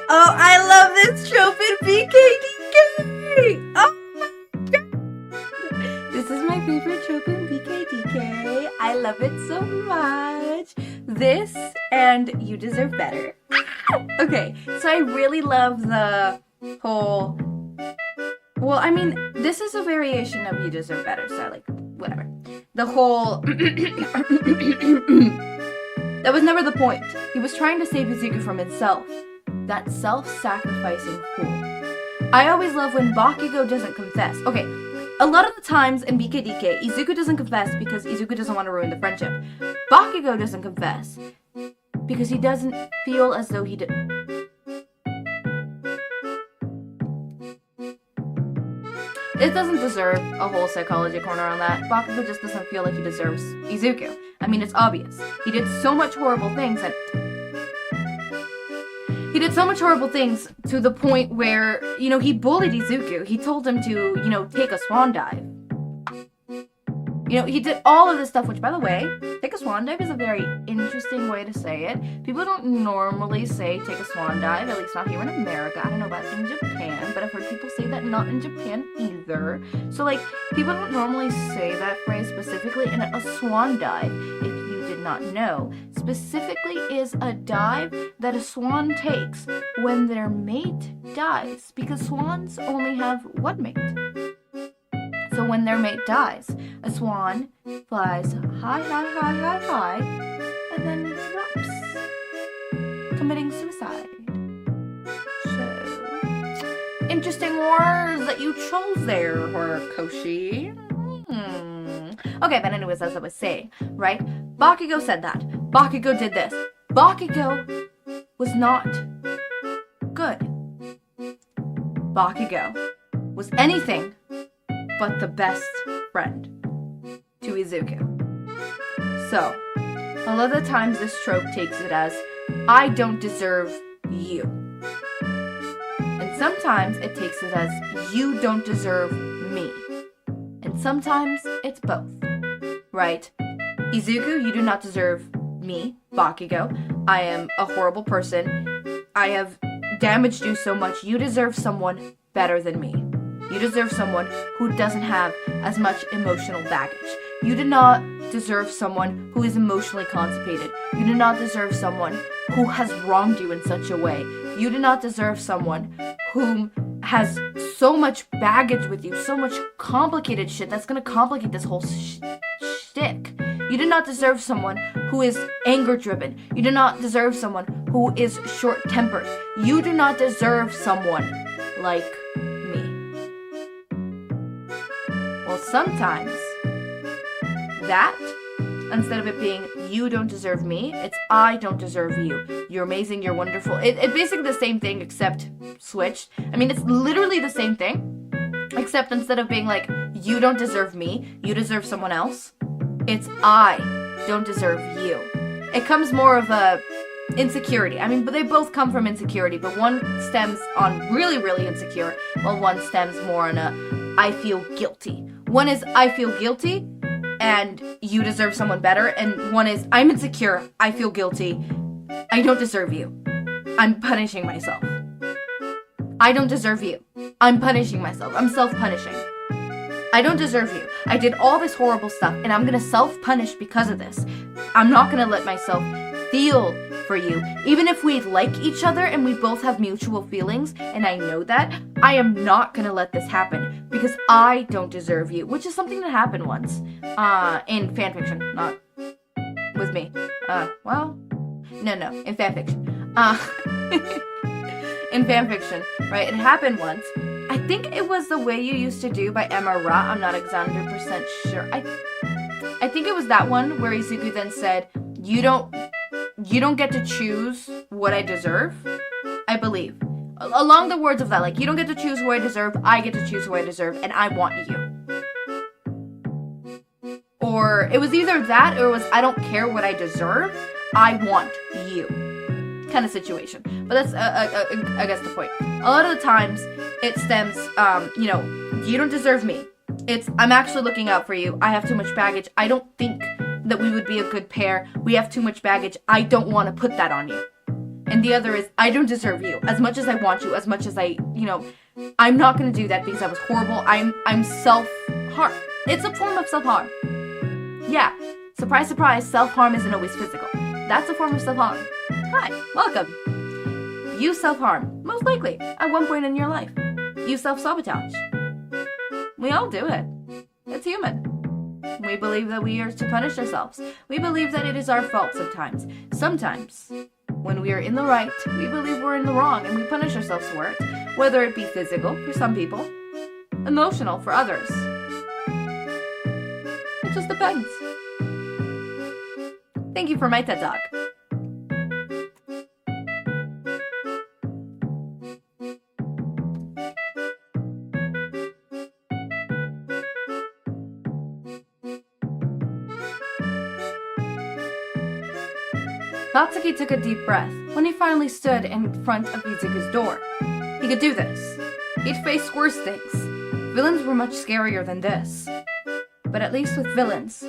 Oh, I love this trope in BKDK! Oh my god! This is my favorite trope in BKDK. I love it so much. This and You Deserve Better. Okay, so I really love the whole... Well, I mean, this is a variation of You Deserve Better, so like, whatever. The whole... That was never the point. He was trying to save Izuku from himself. That self-sacrificing fool. I always love when Bakugo doesn't confess. Okay, a lot of the times in BKDK, Izuku doesn't confess because Izuku doesn't want to ruin the friendship. Bakugo doesn't confess because he doesn't feel as though he did. It doesn't deserve a whole psychology corner on that. Bakugo just doesn't feel like he deserves Izuku. I mean, it's obvious. He did so much horrible things and... He did so much horrible things to the point where, he bullied Izuku. He told him to, take a swan dive. He did all of this stuff, which, by the way, take a swan dive is a very interesting way to say it. People don't normally say take a swan dive, at least not here in America. I don't know about in Japan, but I've heard people say that not in Japan either. So, like, people don't normally say that phrase specifically in a swan dive, if you did not know. specifically is a dive that a swan takes when their mate dies, because swans only have one mate. So when their mate dies, a swan flies high, high, high, high, high, and then drops, committing suicide. So, interesting words that you chose there, Horikoshi. Okay, but anyways, as I was saying, right? Bakugo said that. Bakugo did this. Bakugo was not good. Bakugo was anything but the best friend to Izuku. So, a lot of the times this trope takes it as, I don't deserve you. And sometimes it takes it as, you don't deserve me. And sometimes it's both, right? Izuku, you do not deserve me, Bakugo. I am a horrible person. I have damaged you so much. You deserve someone better than me. You deserve someone who doesn't have as much emotional baggage. You do not deserve someone who is emotionally constipated. You do not deserve someone who has wronged you in such a way. You do not deserve someone who has so much baggage with you, so much complicated shit that's gonna complicate this whole shtick. You do not deserve someone who is anger-driven. You do not deserve someone who is short-tempered. You do not deserve someone like me. Well, sometimes that, instead of it being you don't deserve me, it's I don't deserve you. You're amazing, you're wonderful. It's basically the same thing except switched. I mean, it's literally the same thing, except instead of being like you don't deserve me, you deserve someone else, it's I don't deserve you. It comes more of a insecurity. I mean, but they both come from insecurity, but one stems on really, really insecure, while one stems more on a I feel guilty. One is I feel guilty, and you deserve someone better, and one is I'm insecure, I feel guilty, I don't deserve you, I'm punishing myself. I don't deserve you, I'm punishing myself, I'm self-punishing. I don't deserve you, I did all this horrible stuff, and I'm gonna self-punish because of this. I'm not gonna let myself feel for you. Even if we like each other and we both have mutual feelings, and I know that, I am not gonna let this happen because I don't deserve you, which is something that happened once in fanfiction, not with me. In fanfiction. In fanfiction, right? It happened once. I think it was The Way You Used to Do by Emma Ra. I'm not 100% sure. I think it was that one where Izuku then said, you don't get to choose what I deserve, I believe. Along the words of that, like, you don't get to choose who I deserve, I get to choose who I deserve, and I want you. Or it was either that, or it was I don't care what I deserve, I want you kind of situation. But that's, I guess, the point. A lot of the times, it stems, you don't deserve me. It's, I'm actually looking out for you, I have too much baggage, I don't think that we would be a good pair, we have too much baggage, I don't want to put that on you. And the other is, I don't deserve you, as much as I want you, as much as I, I'm not going to do that because I was horrible, I'm self-harm. It's a form of self-harm. Yeah, surprise, surprise, self-harm isn't always physical. That's a form of self-harm. Hi, welcome. You self-harm, most likely, at one point in your life. You self-sabotage. We all do it. It's human. We believe that we are to punish ourselves. We believe that it is our fault sometimes. Sometimes, when we are in the right, we believe we're in the wrong and we punish ourselves for it. Whether it be physical, for some people, emotional, for others. It just depends. Thank you for my TED Talk. Katsuki took a deep breath when he finally stood in front of Izuku's door. He could do this. He'd faced worse things. Villains were much scarier than this. But at least with villains,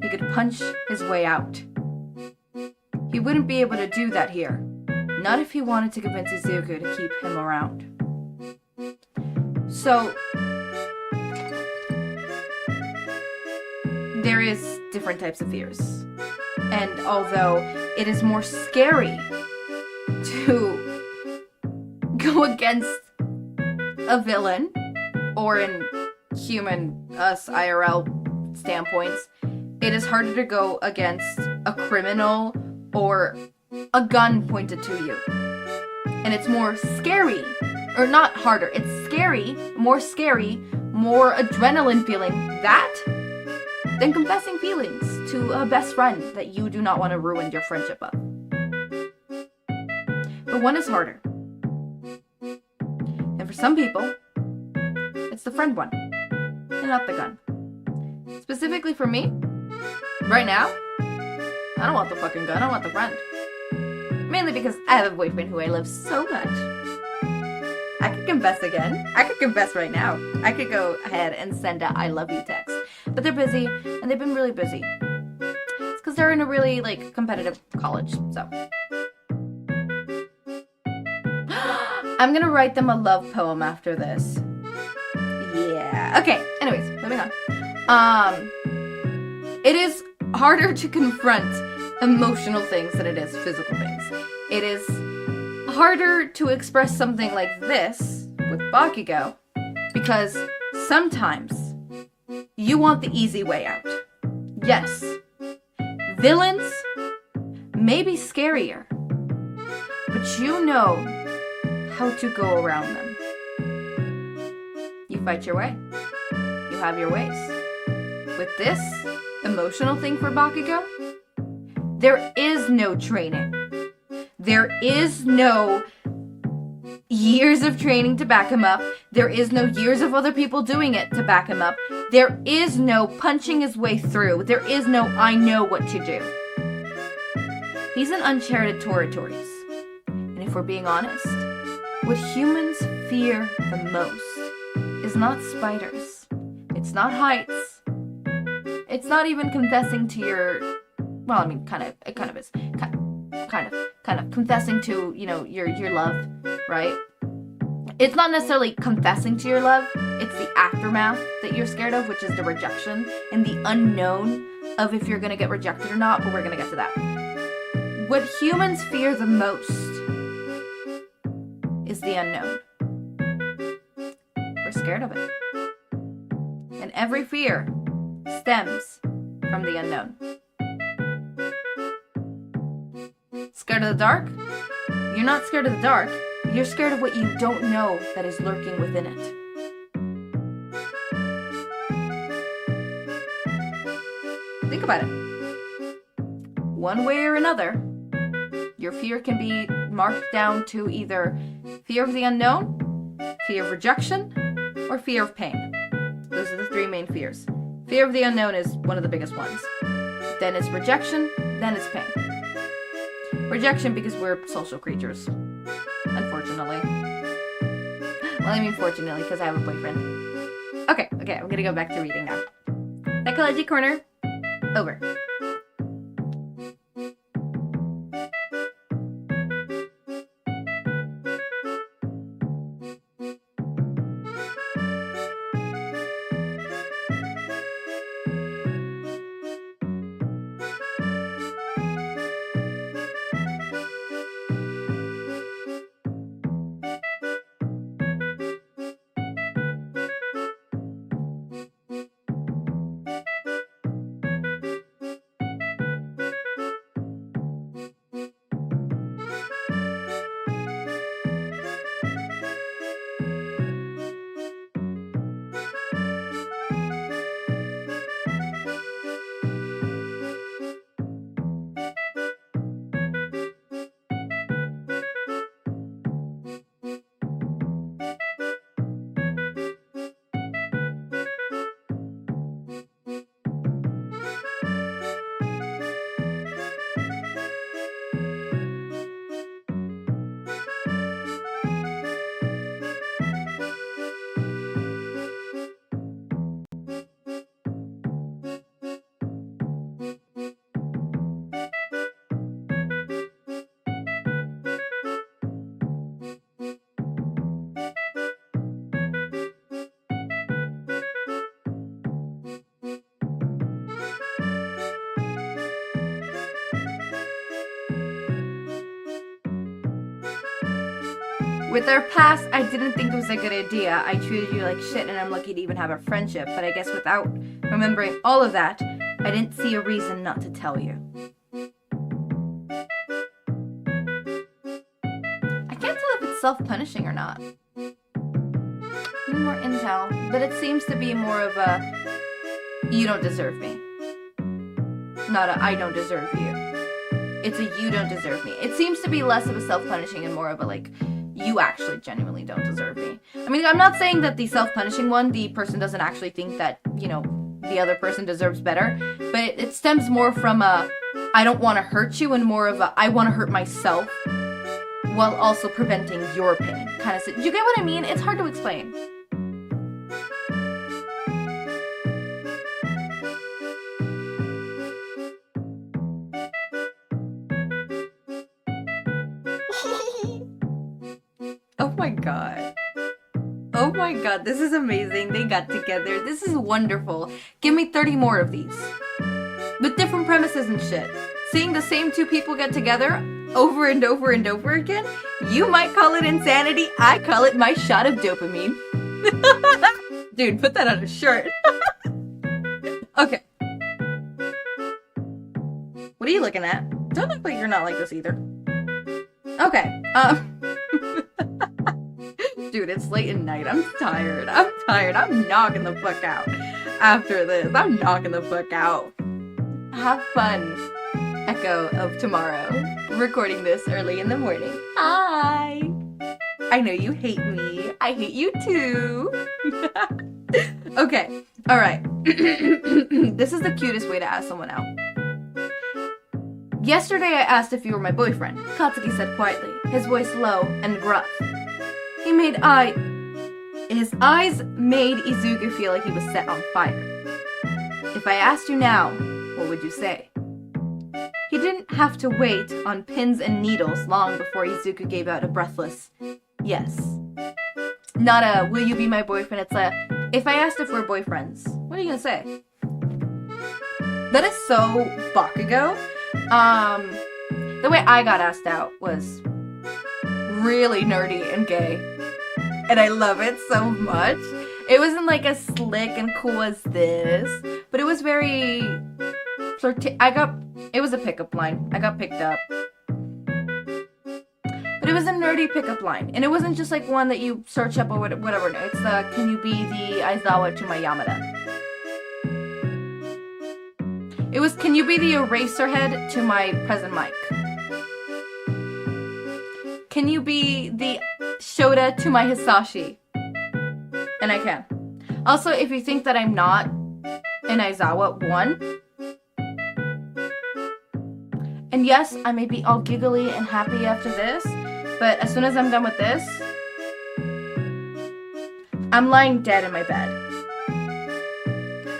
he could punch his way out. He wouldn't be able to do that here. Not if he wanted to convince Izuku to keep him around. So, there is different types of fears. And although it is more scary to go against a villain, or in human, us, IRL standpoints, it is harder to go against a criminal or a gun pointed to you. And it's more scary, or not harder, it's scary, more adrenaline feeling that than confessing feelings to a best friend that you do not want to ruin your friendship of. But one is harder. And for some people, it's the friend one, and not the gun. Specifically for me, right now, I don't want the fucking gun, I want the friend. Mainly because I have a boyfriend who I love so much. I could confess again. I could confess right now. I could go ahead and send a I love you text. But they're busy, and they've been really busy. It's because they're in a really, like, competitive college, so. I'm gonna write them a love poem after this. Yeah. Okay, anyways, moving on. It is harder to confront emotional things than it is physical things. It is harder to express something like this with Bakugo because sometimes you want the easy way out. Yes, villains may be scarier, but you know how to go around them. You fight your way. You have your ways. With this emotional thing for Bakugo, there is no training. There is no years of training to back him up. There is no years of other people doing it to back him up. There is no punching his way through. There is no I know what to do. He's in uncharted territories. And if we're being honest, what humans fear the most is not spiders. It's not heights. It's not even confessing to your, well, I mean, it kind of is. Kind of confessing to, you know, your love, right? It's not necessarily confessing to your love. It's the aftermath that you're scared of, which is the rejection and the unknown of if you're going to get rejected or not, but we're going to get to that. What humans fear the most is the unknown. We're scared of it. And every fear stems from the unknown. Scared of the dark? You're not scared of the dark. You're scared of what you don't know that is lurking within it. Think about it. One way or another, your fear can be marked down to either fear of the unknown, fear of rejection, or fear of pain. Those are the three main fears. Fear of the unknown is one of the biggest ones. Then it's rejection, then it's pain. Rejection because we're social creatures. Unfortunately. Well, I mean fortunately because I have a boyfriend. Okay, I'm gonna go back to reading now. Psychology Corner, over. With our past, I didn't think it was a good idea. I treated you like shit and I'm lucky to even have a friendship. But I guess without remembering all of that, I didn't see a reason not to tell you. I can't tell if it's self-punishing or not. Need more intel, but it seems to be more of a you don't deserve me. Not a I don't deserve you. It's a you don't deserve me. It seems to be less of a self-punishing and more of a like, you actually genuinely don't deserve me. I mean, I'm not saying that the self-punishing one, the person doesn't actually think that, you know, the other person deserves better, but it stems more from a I don't want to hurt you and more of a I want to hurt myself while also preventing your pain kind of. Do you get what I mean? It's hard to explain. Oh my god. Oh my god, this is amazing. They got together. This is wonderful. Give me 30 more of these. With different premises and shit. Seeing the same two people get together over and over and over again, you might call it insanity. I call it my shot of dopamine. Dude, put that on a shirt. Okay. What are you looking at? Don't look like you're not like this either. Okay, dude, it's late at night. I'm tired. I'm knocking the fuck out after this. I'm knocking the fuck out. Have fun, Echo of tomorrow. Recording this early in the morning. Hi. I know you hate me. I hate you too. Okay, alright. This is the cutest way to ask someone out. Yesterday I asked if you were my boyfriend, Katsuki said quietly, his voice low and gruff. His eyes made Izuku feel like he was set on fire. If I asked you now, what would you say? He didn't have to wait on pins and needles long before Izuku gave out a breathless yes. Not a, will you be my boyfriend? It's a, if I asked if we're boyfriends, what are you gonna say? That is so Bakugo. The way I got asked out was really nerdy and gay. And I love it so much. It wasn't like as slick and cool as this, but it was very it was a pickup line. I got picked up. But it was a nerdy pickup line. And it wasn't just like one that you search up or whatever. It's the, can you be the Aizawa to my Yamada? It was, can you be the Eraserhead to my present Mike? Can you be the Shota to my Hisashi? And I can. Also, if you think that I'm not an Aizawa, 1. And yes, I may be all giggly and happy after this, but as soon as I'm done with this, I'm lying dead in my bed.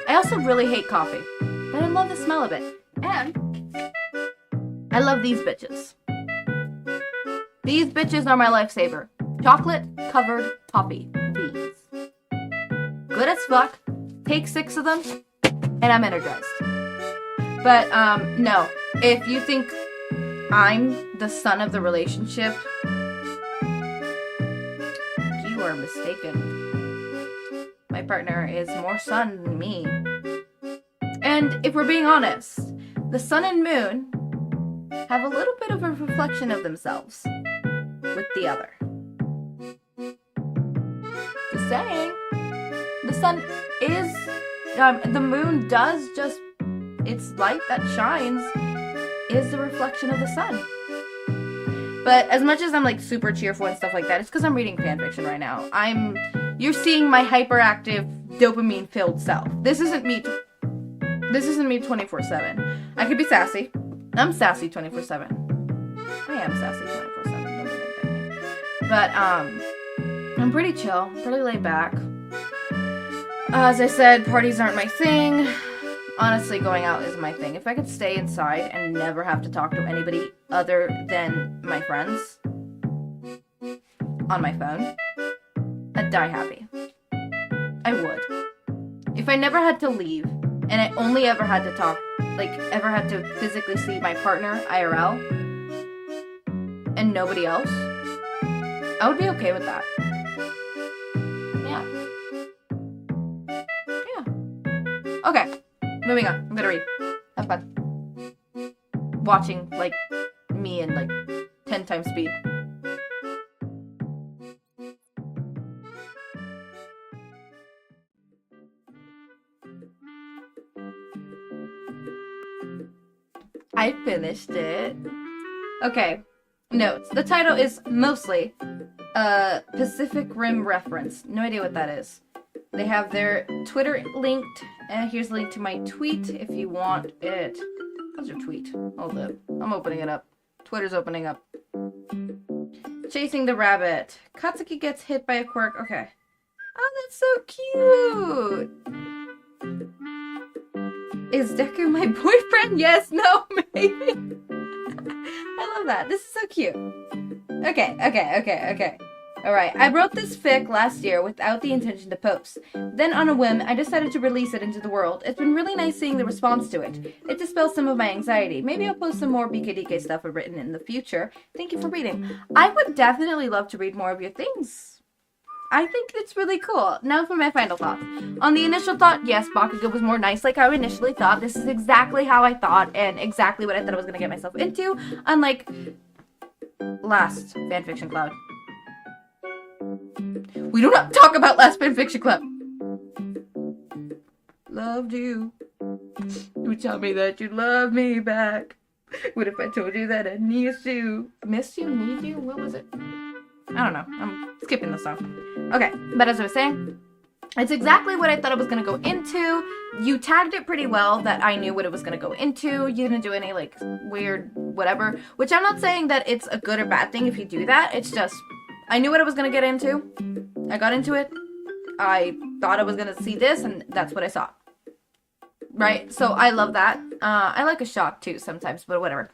I also really hate coffee, but I love the smell of it. And I love these bitches. These bitches are my lifesaver. Chocolate-covered coffee beans. Good as fuck. Take 6 of them, and I'm energized. But, no. If you think I'm the son of the relationship, you are mistaken. My partner is more sun than me. And if we're being honest, the sun and moon have a little bit of a reflection of themselves with the other. Just saying. The sun is, the moon does just, its light that shines is the reflection of the sun. But as much as I'm like super cheerful and stuff like that, it's because I'm reading fanfiction right now. You're seeing my hyperactive, dopamine-filled self. This isn't me 24/7. I could be sassy. I'm sassy 24/7. I am sassy 24/7. Don't be like that. But I'm pretty chill, pretty laid back. As I said, parties aren't my thing. Honestly, going out is my thing. If I could stay inside and never have to talk to anybody other than my friends on my phone, I'd die happy. I would. If I never had to leave and I only ever had to talk, like ever had to physically see my partner IRL and nobody else, I would be okay with that. Yeah. Yeah. Okay. Moving on. I'm gonna read. Have fun. Watching, like, me in, like, 10 times speed. I finished it. Okay. Notes. The title is mostly a Pacific Rim reference. No idea what that is. They have their Twitter linked. And here's a link to my tweet if you want it. How's your tweet? Hold up. I'm opening it up. Twitter's opening up. Chasing the rabbit. Katsuki gets hit by a quirk. Okay. Oh, that's so cute. Is Deku my boyfriend? Yes, no, maybe. I love that. This is so cute. Okay. Alright, I wrote this fic last year without the intention to post. Then on a whim, I decided to release it into the world. It's been really nice seeing the response to it. It dispels some of my anxiety. Maybe I'll post some more BKDK stuff I've written in the future. Thank you for reading. I would definitely love to read more of your things. I think it's really cool. Now for my final thoughts. On the initial thought, yes, Bakugo was more nice like I initially thought. This is exactly how I thought and exactly what I thought I was going to get myself into. Unlike last Fanfiction Club. We do not talk about last Fanfiction Club. Loved you. You tell me that you love me back. What if I told you that I miss you? Miss you? Need you? What was it? I don't know. I'm skipping the song. Okay, but as I was saying, it's exactly what I thought it was going to go into. You tagged it pretty well that I knew what it was going to go into. You didn't do any, like, weird whatever. Which I'm not saying that it's a good or bad thing if you do that. It's just, I knew what I was going to get into. I got into it. I thought I was going to see this, and that's what I saw. Right? So I love that. I like a shock, too, sometimes, but whatever.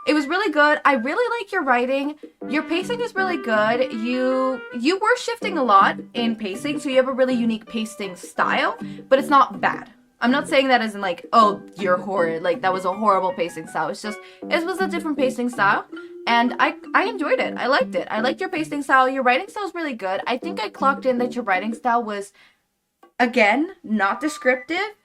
It was really good. I really like your writing. Your pacing is really good. You were shifting a lot in pacing, so you have a really unique pacing style, but it's not bad. I'm not saying that as in like, oh, you're horrid. Like, that was a horrible pacing style. It's just, it was a different pacing style, and I enjoyed it. I liked it. I liked your pacing style. Your writing style is really good. I think I clocked in that your writing style was, again, not descriptive,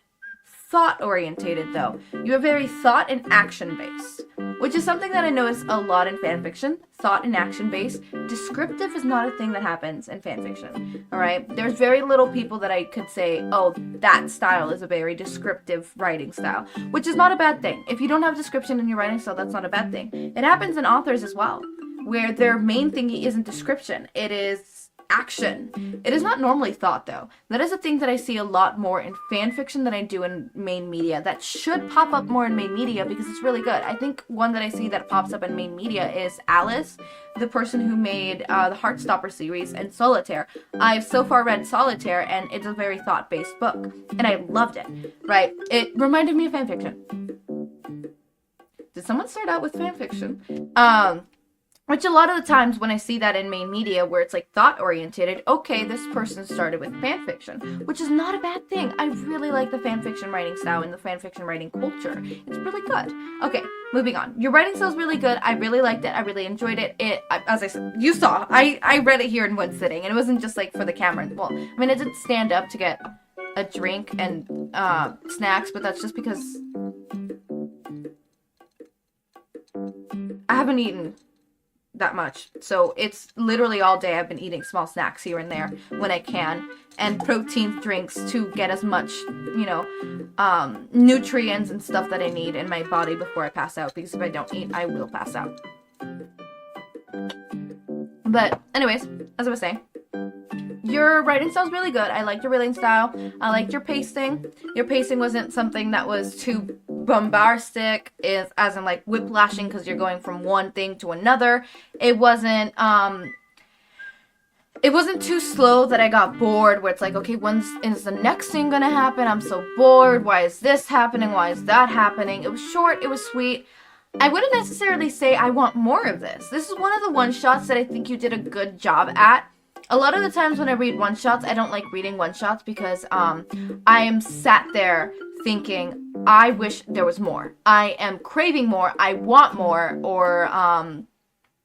thought-orientated, though. You are very thought and action-based, which is something that I notice a lot in fanfiction. Thought and action-based. Descriptive is not a thing that happens in fanfiction, alright? There's very little people that I could say, oh, that style is a very descriptive writing style, which is not a bad thing. If you don't have description in your writing style, that's not a bad thing. It happens in authors as well, where their main thing isn't description. It is action. It is not normally thought, though. That is a thing that I see a lot more in fan fiction than I do in main media. That should pop up more in main media because it's really good. I think one that I see that pops up in main media is Alice, the person who made the Heartstopper series and Solitaire. I've so far read Solitaire, and it's a very thought-based book, and I loved it. Right? It reminded me of fan fiction. Did someone start out with fan fiction? Which a lot of the times when I see that in main media where it's like thought oriented, okay, this person started with fanfiction, which is not a bad thing. I really like the fanfiction writing style and the fanfiction writing culture. It's really good. Okay, moving on. Your writing style is really good. I really liked it. I really enjoyed it. As I said, you saw, I read it here in one sitting, and it wasn't just like for the camera. Well, I mean, I did stand up to get a drink and snacks, but that's just because I haven't eaten that much. So it's literally all day I've been eating small snacks here and there when I can, and protein drinks to get as much, you know, nutrients and stuff that I need in my body before I pass out, because if I don't eat, I will pass out. But anyways, as I was saying, your writing style is really good. I liked your writing style. I liked your pacing. Your pacing wasn't something that was too bombastic, as in like whiplashing because you're going from one thing to another. It wasn't too slow that I got bored, where it's like, okay, when is the next thing gonna happen? I'm so bored. Why is this happening? Why is that happening? It was short. It was sweet. I wouldn't necessarily say I want more of this. This is one of the one-shots that I think you did a good job at. A lot of the times when I read one-shots, I don't like reading one-shots because I am sat there thinking, I wish there was more. I am craving more. I want more. Or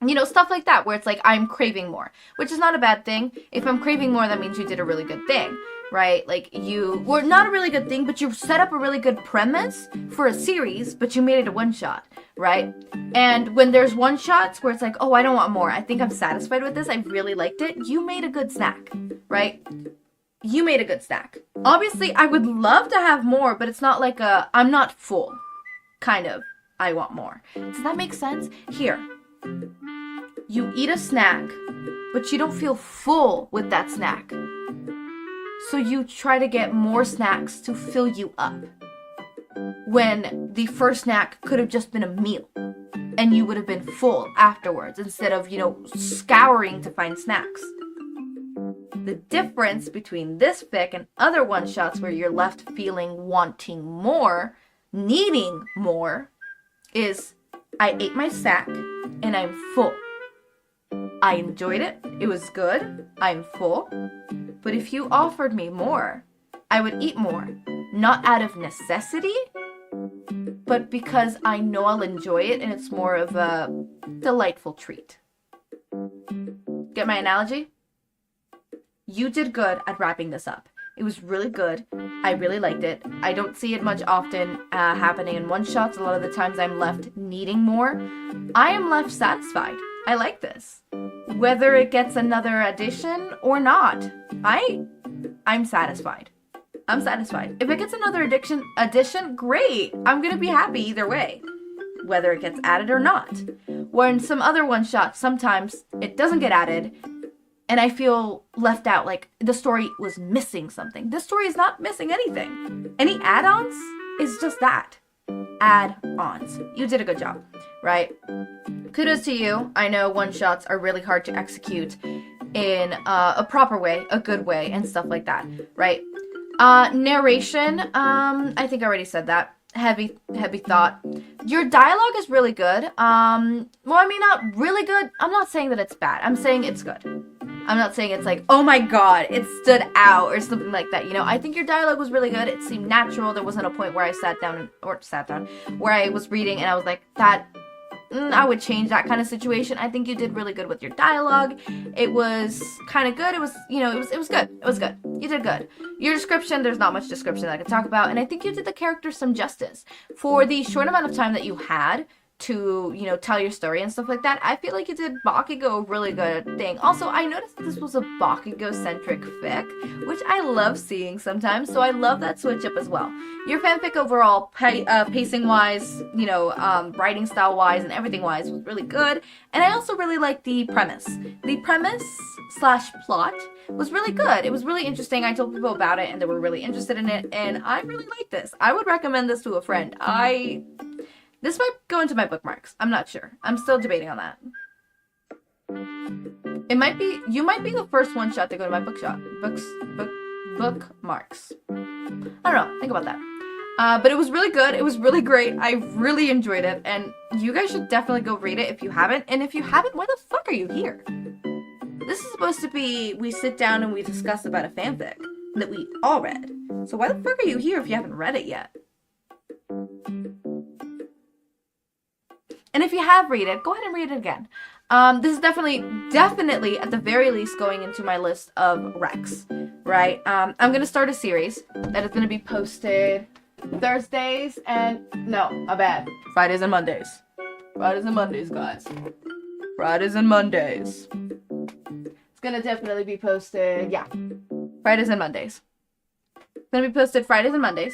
You know, stuff like that, where it's like, I'm craving more, which is not a bad thing. If I'm craving more, that means you did a really good thing, right? Like, you were not a really good thing, but you set up a really good premise for a series, but you made it a one-shot, right? And when there's one-shots where it's like, oh, I don't want more, I think I'm satisfied with this, I really liked it, you made a good snack, right? You made a good snack. Obviously, I would love to have more, but it's not like I'm not full, kind of, I want more. Does that make sense? Here. You eat a snack, but you don't feel full with that snack. So you try to get more snacks to fill you up. When the first snack could have just been a meal. And you would have been full afterwards instead of, you know, scouring to find snacks. The difference between this fic and other one-shots where you're left feeling wanting more, needing more, is I ate my snack and I'm full. I enjoyed it. It was good. I'm full. But if you offered me more, I would eat more. Not out of necessity, but because I know I'll enjoy it and it's more of a delightful treat. Get my analogy? You did good at wrapping this up. It was really good. I really liked it. I don't see it much often happening in one-shots. A lot of the times I'm left needing more. I am left satisfied. I like this. Whether it gets another edition or not, I'm satisfied. I'm satisfied. If it gets another edition, great. I'm gonna be happy either way, whether it gets added or not. Where in some other one-shots, sometimes it doesn't get added, and I feel left out, like the story was missing something. This story is not missing anything. Any add-ons is just that. Add-ons. You did a good job, right? Kudos to you. I know one-shots are really hard to execute in a proper way, a good way, and stuff like that, right? Narration, I think I already said that. Heavy thought. Your dialogue is really good. Well, I mean, not really good. I'm not saying that it's bad. I'm saying it's good. I'm not saying it's like, oh my god, it stood out or something like that, you know? I think your dialogue was really good. It seemed natural. There wasn't a point where I sat down, where I was reading and I was like, I would change that kind of situation. I think you did really good with your dialogue. It was kind of good. It was, you know, it was good. It was good. You did good. Your description, there's not much description that I could talk about, and I think you did the character some justice. For the short amount of time that you had to, you know, tell your story and stuff like that, I feel like you did Bakugo a really good thing. Also, I noticed this was a Bakugo-centric fic, which I love seeing sometimes, so I love that switch up as well. Your fanfic overall, pacing-wise, you know, writing style-wise and everything-wise was really good, and I also really liked the premise. The premise/plot was really good. It was really interesting. I told people about it, and they were really interested in it, and I really like this. I would recommend this to a friend. This might go into my bookmarks. I'm not sure. I'm still debating on that. You might be the first one-shot to go to my bookmarks. I don't know. Think about that. But it was really good. It was really great. I really enjoyed it. And you guys should definitely go read it if you haven't. And if you haven't, why the fuck are you here? This is supposed to be, we sit down and we discuss about a fanfic that we all read. So why the fuck are you here if you haven't read it yet? And if you have read it, go ahead and read it again. This is definitely, at the very least, going into my list of recs, right? I'm going to start a series that is going to be posted Thursdays and, no, my bad, Fridays and Mondays. Fridays and Mondays, guys. Fridays and Mondays. It's going to definitely be posted, yeah, Fridays and Mondays. It's going to be posted Fridays and Mondays.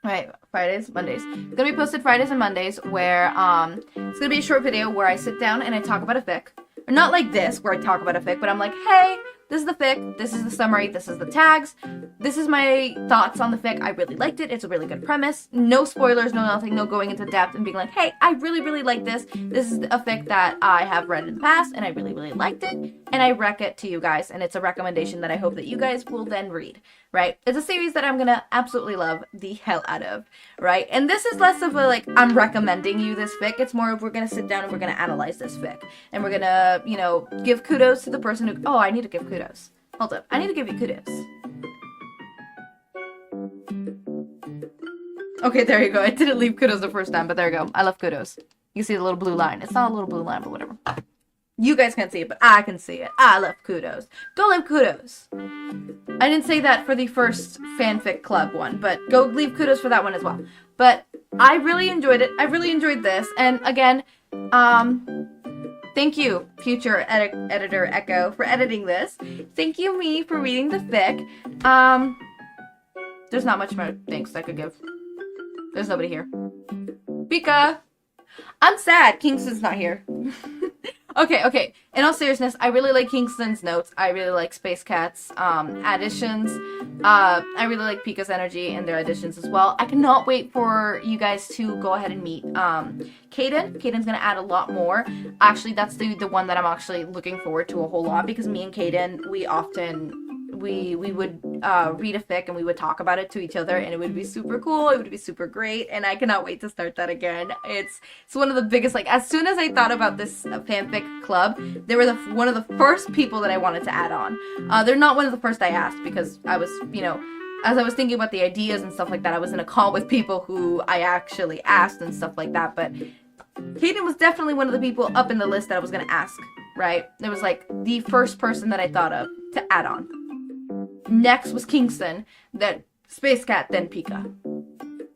Right, Fridays, Mondays. It's gonna be posted Fridays and Mondays where, it's gonna be a short video where I sit down and I talk about a fic. Or not like this, where I talk about a fic, but I'm like, hey, this is the fic, this is the summary, this is the tags, this is my thoughts on the fic. I really liked it, it's a really good premise. No spoilers, no nothing, no going into depth and being like, hey, I really like this. This is a fic that I have read in the past and I really liked it. And I rec it to you guys, and it's a recommendation that I hope that you guys will then read. Right? It's a series that I'm gonna absolutely love the hell out of, right? And this is less of a, like, I'm recommending you this fic. It's more of we're gonna sit down and we're gonna analyze this fic. And we're gonna, you know, give kudos to the person who, oh, I need to give kudos. Hold up. I need to give you kudos. Okay, there you go. I didn't leave kudos the first time, but there you go. I love kudos. You see the little blue line. It's not a little blue line, but whatever. You guys can't see it, but I can see it. I love kudos. Go leave kudos. I didn't say that for the first Fanfic Club one, but go leave kudos for that one as well. But I really enjoyed it. I really enjoyed this. And again, thank you, future editor Echo, for editing this. Thank you, me, for reading the fic. There's not much more thanks I could give. There's nobody here. Pika! I'm sad Kingston's not here. Okay. In all seriousness, I really like Kingston's notes. I really like Space Cat's additions. I really like Pika's energy and their additions as well. I cannot wait for you guys to go ahead and meet Kaden. Kaden's gonna add a lot more. Actually, that's the one that I'm actually looking forward to a whole lot, because me and Kaden, we often we would read a fic and we would talk about it to each other, and it would be super cool. It would be super great, and I cannot wait to start that again. It's one of the biggest, like, as soon as I thought about this fanfic club, they were one of the first people that I wanted to add on. They're not one of the first I asked, because I was, as I was thinking about the ideas and stuff like that, I was in a call with people who I actually asked and stuff like that, but Kaden was definitely one of the people up in the list that I was going to ask, right? It was like the first person that I thought of to add on. Next was Kingston, then Space Cat, then Pika,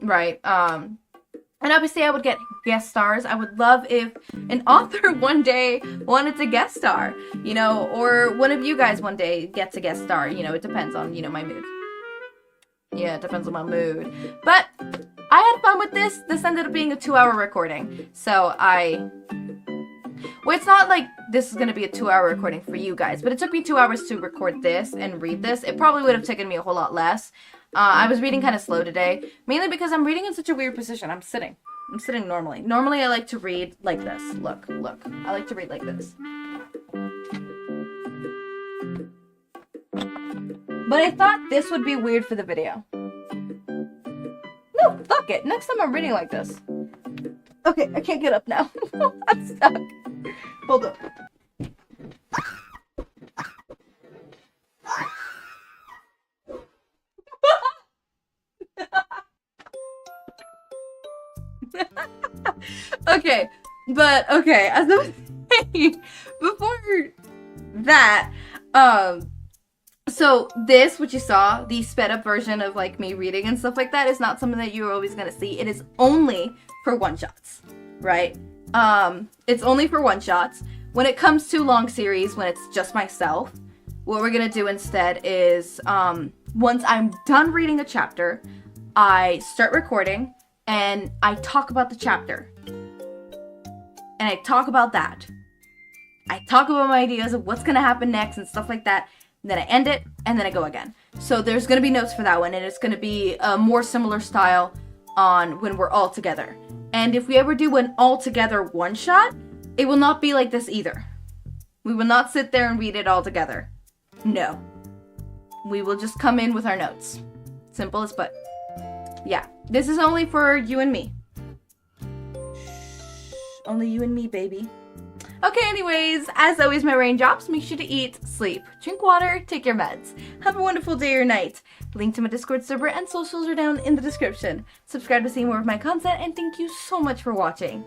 right? And obviously I would get guest stars. I would love if an author one day wanted to guest star, or one of you guys one day gets a guest star. It depends on, my mood. Yeah, it depends on my mood. But I had fun with this. This ended up being a 2-hour recording. So well, it's not like this is going to be a 2-hour recording for you guys, but it took me 2 hours to record this and read this. It probably would have taken me a whole lot less. I was reading kind of slow today, mainly because I'm reading in such a weird position. I'm sitting normally. Normally I like to read like this. Look. I like to read like this. But I thought this would be weird for the video. No, fuck it. Next time I'm reading like this. Okay, I can't get up now. I'm stuck. Hold up. Okay, as I was saying, before that, so this, what you saw, the sped up version of like me reading and stuff like that, is not something that you're always gonna see. It is only for one-shots, right? It's only for one-shots. When it comes to long series, when it's just myself, what we're gonna do instead is, once I'm done reading a chapter, I start recording, and I talk about the chapter. And I talk about that. I talk about my ideas of what's gonna happen next and stuff like that. And then I end it, and then I go again. So there's gonna be notes for that one, and it's gonna be a more similar style on when we're all together. And if we ever do an all-together one-shot, it will not be like this either. We will not sit there and read it all together. No. We will just come in with our notes. Simple as but. Yeah, this is only for you and me. Only you and me, baby. Okay, anyways, as always, my raindrops, make sure to eat, sleep, drink water, take your meds. Have a wonderful day or night. Link to my Discord server and socials are down in the description. Subscribe to see more of my content, and thank you so much for watching.